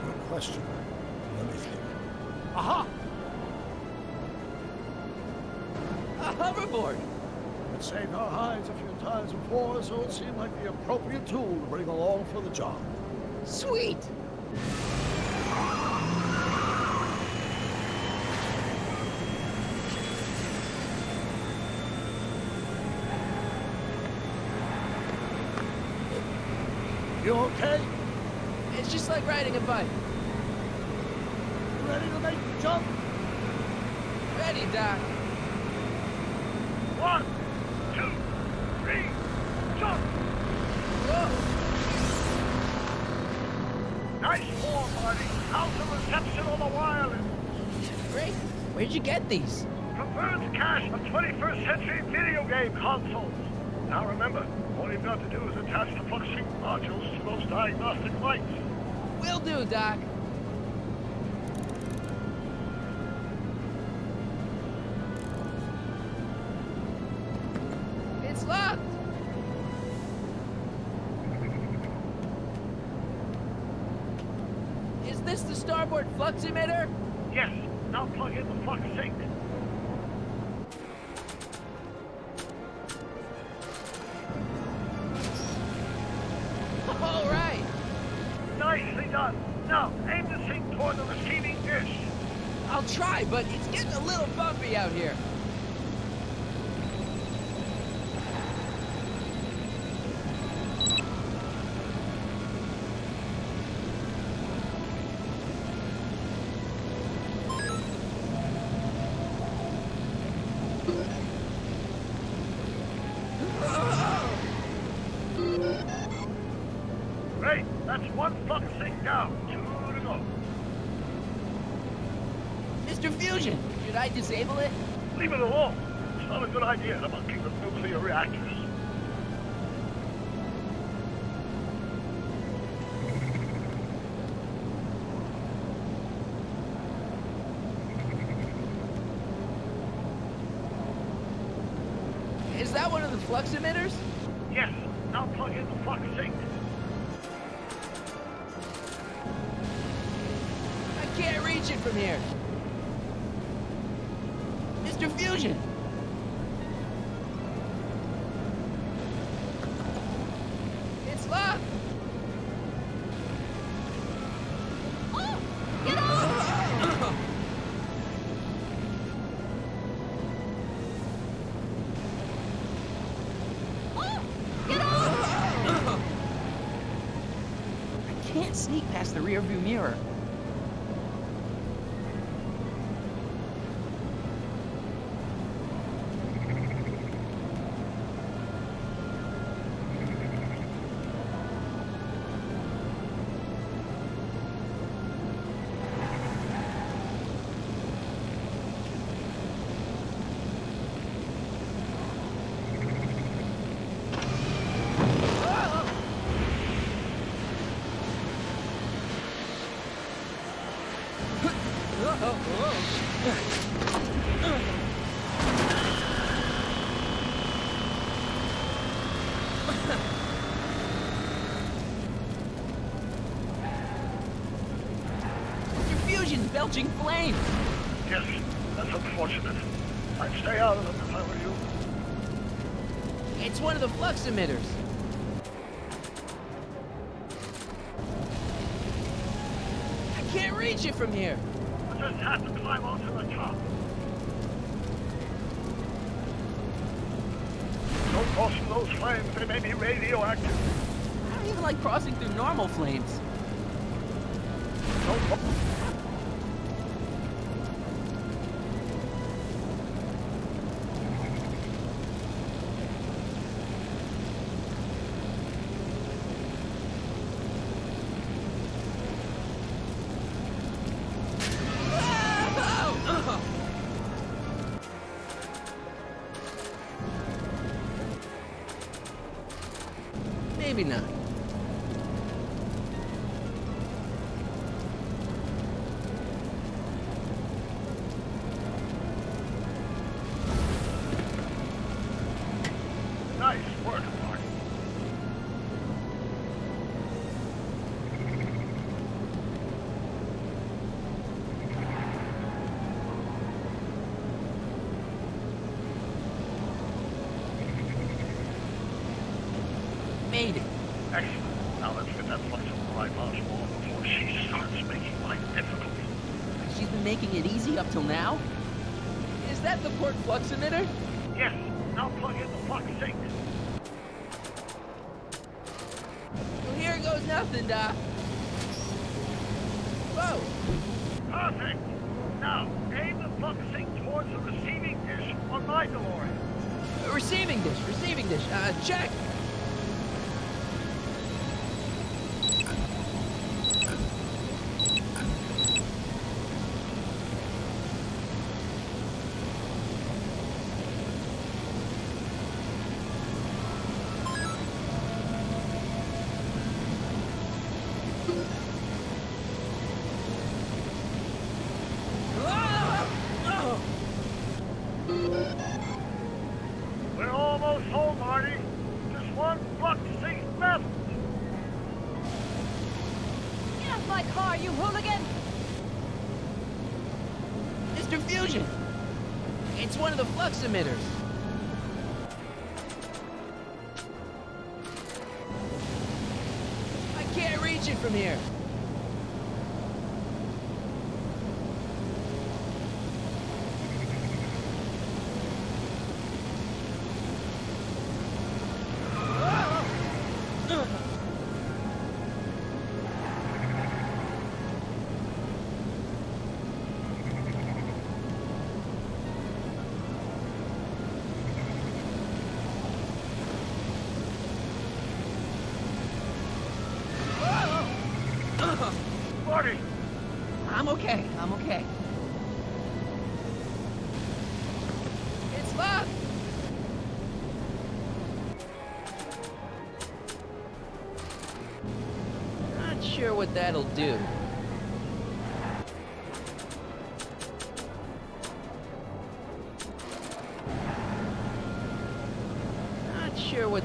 Good question. Let me think. Aha! A hoverboard! It saved our hides a few times before, so it seemed like the appropriate tool to bring along for the job. Sweet! You okay? It's just like riding a bike. You ready to make the jump? Ready, Doc. 1, 2, 3, jump! Whoa! Nice form, buddy. How's the reception on the wireless? Great. Where'd you get these? From Vern's cache of 21st century video game consoles. Now remember, all you've got to do is attach the flux sync modules to those diagnostic lights. Will do, Doc. It's locked. Is this the starboard flux emitter? Yes, now plug in the flux sync. All right. Nicely done. Now, aim the sync toward the receiving dish. I'll try, but it's getting a little bumpy out here. Great, that's one flux sync down. 2 to go. Mr. Fusion, should I disable it? Leave it alone. It's not a good idea to monkey with nuclear reactors. Is that one of the flux emitters? Yes, now plug in the flux sync. I can't reach it from here. Mr. Fusion! It's locked! Oh! Get off! Oh! Get off! I can't sneak past the rearview mirror. Your fusion's belching flames! Yes, that's unfortunate. I'd stay out of them if I were you. It's one of the flux emitters. can't reach it from here. I just have to climb onto the top. Don't cross through those flames. They may be radioactive. I don't even like crossing through normal flames. Don't Maybe not. Nice work, Marty. Made it. Excellent. Now let's get that flexible ride module on before she starts making life difficult. She's been making it easy up till now? Is that the port flux emitter? Yes. Now plug in the flux sink. Well, here goes nothing, Doc. Whoa! Perfect. Now aim the flux sink towards the receiving dish on my DeLorean. Receiving dish, check! We're almost home, Marty. Just one flux sink left. Get off my car, you hooligan! Mr. Fusion! It's one of the flux emitters. I can't reach it from here. Marty! I'm okay. It's locked! Not sure what that'll do. Not sure what...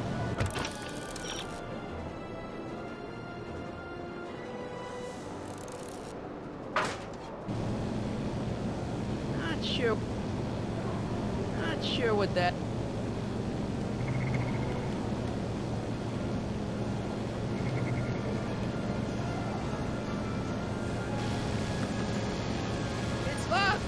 Not sure what that... It's locked!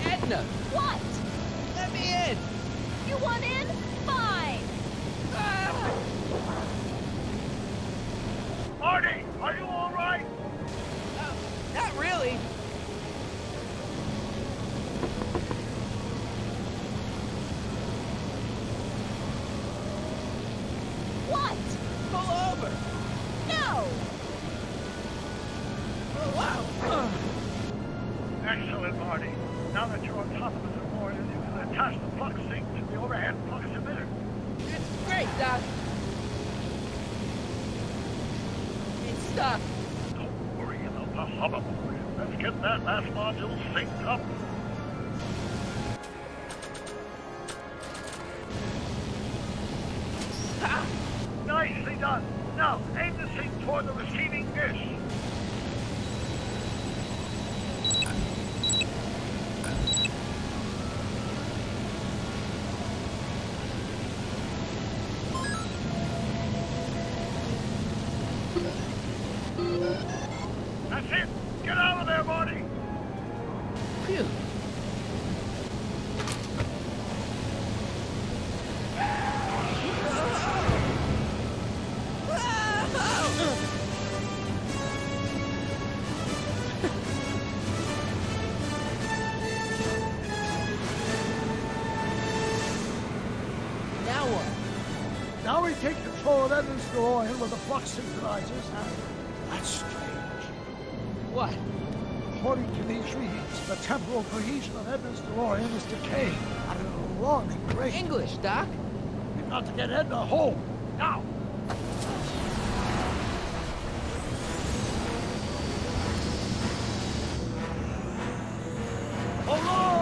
Edna! What? Let me in! You want in? Fine! Marty, are you all right? Not really. What? Pull over! No! Oh, wow! Excellent, Marty. Now that you're on top of the DeLorean, you can attach the flux sink to the overhead flux emitter. It's great, Doc. It's stuck. Don't worry about the hubbub. Let's get that last module synced up. Ha! Nicely done. Now, aim the sink toward the receiving dish. we take control of Edna's DeLorean with the flux synchronizers, and that's strange. What? According to these readings, the temporal cohesion of Edna's DeLorean is decaying at an alarming rate. English, Doc. We've got to get Edna home, now! Hold on!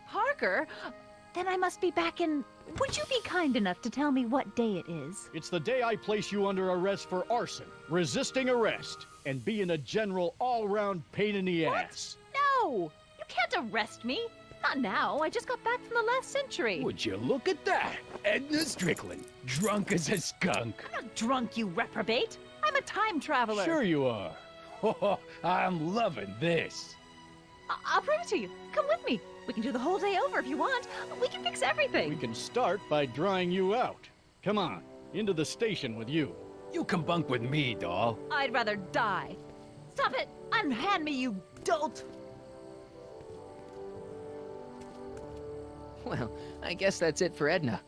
Parker? Then I must be back in... Would you be kind enough to tell me what day it is? It's the day I place you under arrest for arson, resisting arrest, and being a general all-round pain in the ass. No! You can't arrest me. Not now. I just got back from the last century. Would you look at that? Edna Strickland, drunk as a skunk. I'm not drunk, you reprobate. I'm a time traveler. Sure you are. Oh, I'm loving this. I'll prove it to you. Come with me. We can do the whole day over if you want. We can fix everything. We can start by drying you out. Come on, into the station with you. You come bunk with me, doll. I'd rather die. Stop it! Unhand me, you dolt! Well, I guess that's it for Edna.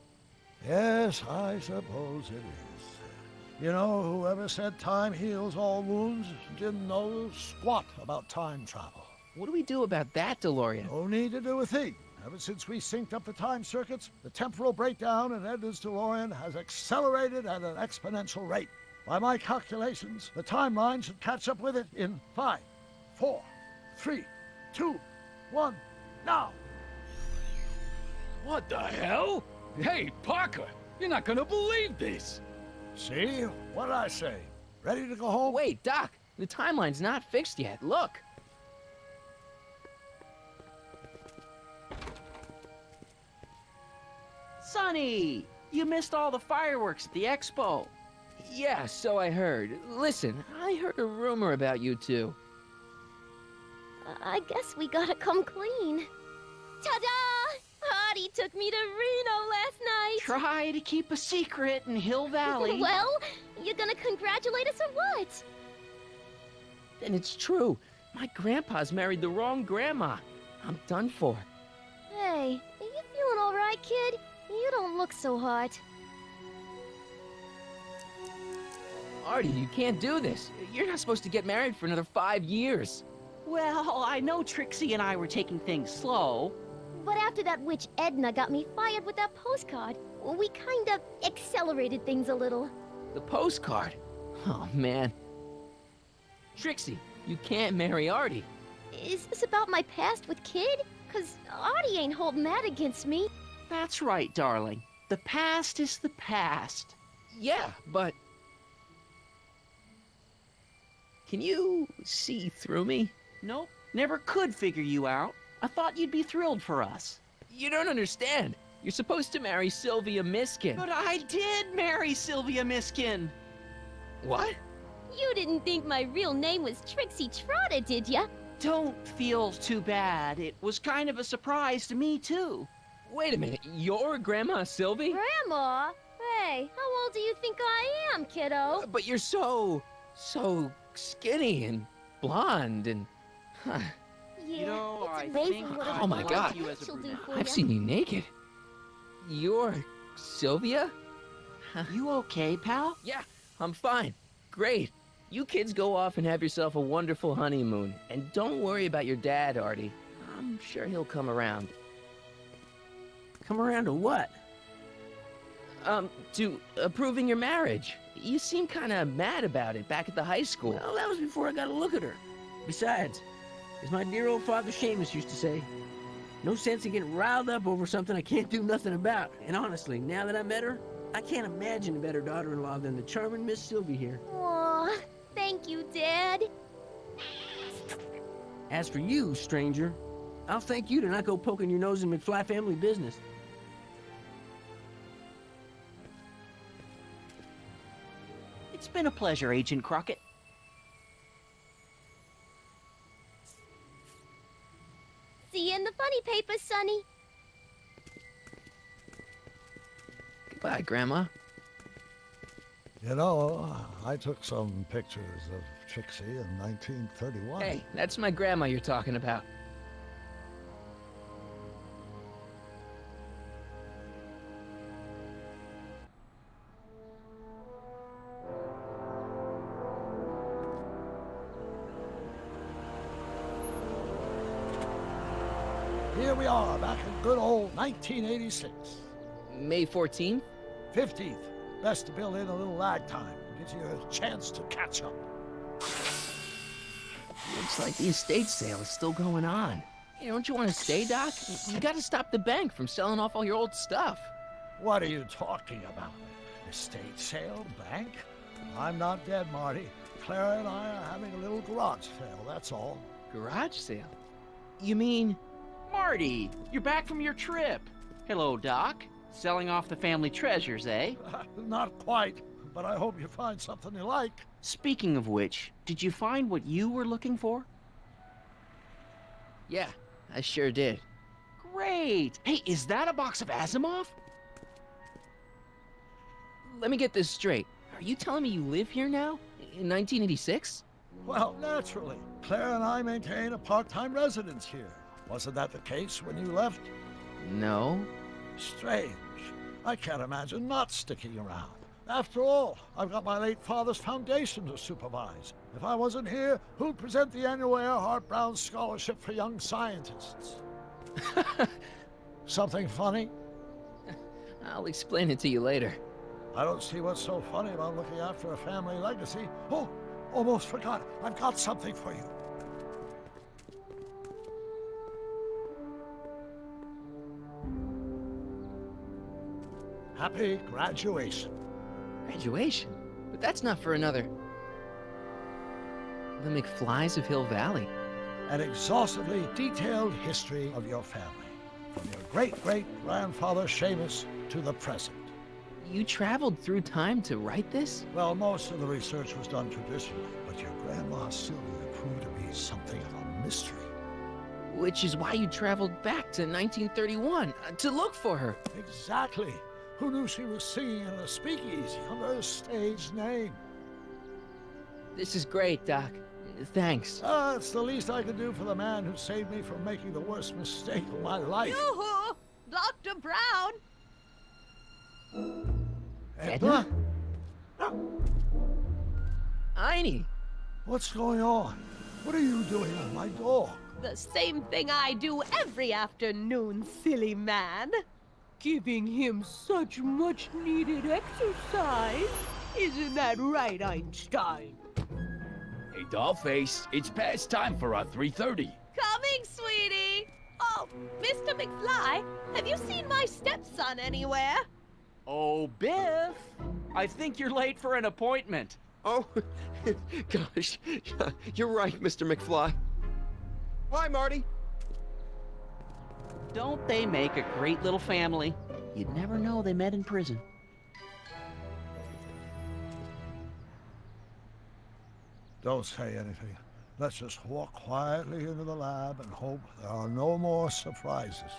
Yes, I suppose it is. You know, whoever said time heals all wounds didn't know squat about time travel. What do we do about that, DeLorean? No need to do a thing. Ever since we synced up the time circuits, the temporal breakdown in Edna's DeLorean has accelerated at an exponential rate. By my calculations, the timeline should catch up with it in 5, 4, 3, 2, 1, now! What the hell? Hey, Parker, you're not gonna believe this. See? What did I say? Ready to go home? Wait, Doc, the timeline's not fixed yet. Look. Sonny, you missed all the fireworks at the expo. Yeah, so I heard. Listen, I heard a rumor about you two. I guess we gotta come clean. Ta-da! Artie took me to Reno last night. Try to keep a secret in Hill Valley. Well, you gonna congratulate us or what? And it's true. My grandpa's married the wrong grandma. I'm done for. Hey, are you feeling all right, kid? You don't look so hot. Artie, you can't do this. You're not supposed to get married for another 5 years. Well, I know Trixie and I were taking things slow. But after that witch Edna got me fired with that postcard, we kind of accelerated things a little. The postcard? Oh, man. Trixie, you can't marry Artie. Is this about my past with Kid? 'Cause Artie ain't holding that against me. That's right, darling. The past is the past. Yeah, but... Can you see through me? Nope, never could figure you out. I thought you'd be thrilled for us. You don't understand. You're supposed to marry Sylvia Miskin. But I did marry Sylvia Miskin. What? You didn't think my real name was Trixie Trotter, did ya? Don't feel too bad. It was kind of a surprise to me, too. Wait a minute, you're Grandma Sylvie? Grandma? Hey, how old do you think I am, kiddo? But you're so skinny and blonde and... Huh. Yeah, You know, it's I amazing think what a Oh my blonde God. you as a she'll do brunette. for I've ya. seen you naked. You're Sylvia? You okay, pal? Yeah, I'm fine. Great. You kids go off and have yourself a wonderful honeymoon. And don't worry about your dad, Artie. I'm sure he'll come around. Come around to what? To approving your marriage. You seem kind of mad about it back at the high school. Well, that was before I got a look at her. Besides, as my dear old father Seamus used to say, no sense in getting riled up over something I can't do nothing about. And honestly, now that I met her, I can't imagine a better daughter-in-law than the charming Miss Sylvie here. Aw, thank you, Dad. As for you, stranger, I'll thank you to not go poking your nose in McFly family business. It's been a pleasure, Agent Crockett. See you in the funny papers, Sonny. Goodbye, Grandma. You know, I took some pictures of Trixie in 1931. Hey, that's my grandma you're talking about. Here we are, back in good old 1986. May 14th? 15th. Best to build in a little lag time. Gives you a chance to catch up. Looks like the estate sale is still going on. Hey, don't you want to stay, Doc? You gotta stop the bank from selling off all your old stuff. What are you talking about? Estate sale? Bank? I'm not dead, Marty. Clara and I are having a little garage sale, that's all. Garage sale? You mean... Marty, you're back from your trip. Hello, Doc. Selling off the family treasures, eh? Not quite, but I hope you find something you like. Speaking of which, did you find what you were looking for? Yeah, I sure did. Great! Hey, is that a box of Asimov? Let me get this straight. Are you telling me you live here now? In 1986? Well, naturally. Claire and I maintain a part-time residence here. Wasn't that the case when you left? No. Strange. I can't imagine not sticking around. After all, I've got my late father's foundation to supervise. If I wasn't here, who'd present the annual Earhart Brown Scholarship for Young Scientists? Something funny? I'll explain it to you later. I don't see what's so funny about looking after a family legacy. Oh, almost forgot. I've got something for you. Happy graduation. Graduation? But that's not for another... The McFlys of Hill Valley. An exhaustively detailed history of your family. From your great-great-grandfather Seamus to the present. You traveled through time to write this? Well, most of the research was done traditionally, but your grandma Sylvia proved to be something of a mystery. Which is why you traveled back to 1931, to look for her. Exactly. Who knew she was singing in a speakeasy under a stage name? This is great, Doc. Thanks. It's the least I could do for the man who saved me from making the worst mistake of my life. Yoo-hoo! Dr. Brown! Edna? Einie! What's going on? What are you doing with my dog? The same thing I do every afternoon, silly man. Giving him such much-needed exercise. Isn't that right, Einstein? Hey, Dollface, it's past time for our 3:30. Coming, sweetie! Oh, Mr. McFly, have you seen my stepson anywhere? Oh, Biff! I think you're late for an appointment. Oh, gosh. You're right, Mr. McFly. Hi, Marty. Don't they make a great little family? You'd never know they met in prison. Don't say anything. Let's just walk quietly into the lab and hope there are no more surprises.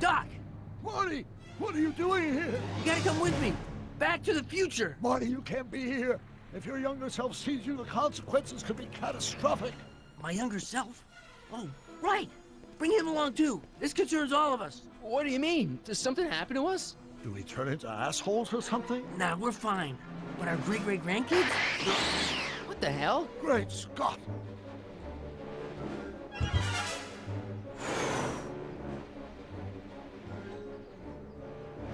Doc! Marty! What are you doing here? You gotta come with me. Back to the future. Marty, you can't be here. If your younger self sees you, the consequences could be catastrophic. My younger self? Oh, right. Bring him along too. This concerns all of us. What do you mean? Does something happen to us? Do we turn into assholes or something? Nah, we're fine. But our great-great-grandkids? What the hell? Great Scott!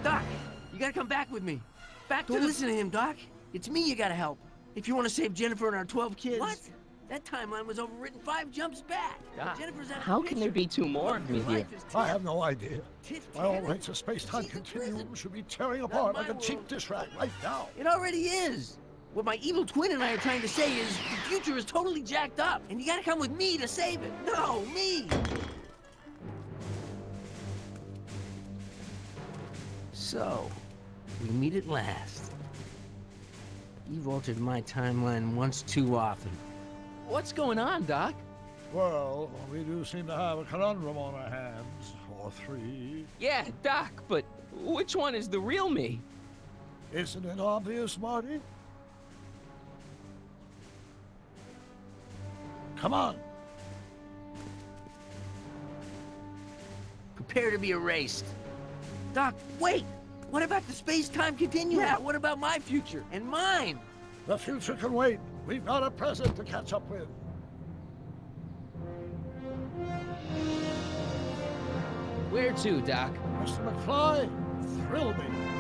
Doc, you gotta come back with me. back to Don't listen to him, Doc. It's me you gotta help. If you want to save Jennifer and our 12 kids. What? That timeline was overwritten 5 jumps back. Doc, Jennifer's out of how the can there be picture. 2 more of me Your here? life is I have no idea. tit- By all rights, a space-time continuum should be tearing apart like a cheap dish rag right now. It already is. What my evil twin and I are trying to say is the future is totally jacked up, and you gotta come with me to save it. No, me! So, we meet at last. You've altered my timeline once too often. What's going on, Doc? Well, we do seem to have a conundrum on our hands. Or 3. Yeah, Doc, but which one is the real me? Isn't it obvious, Marty? Come on. Prepare to be erased. Doc, wait! What about the space-time continuum? Yeah, what about my future? And mine? The future can wait. We've got a present to catch up with. Where to, Doc? Mr. McFly, thrill me.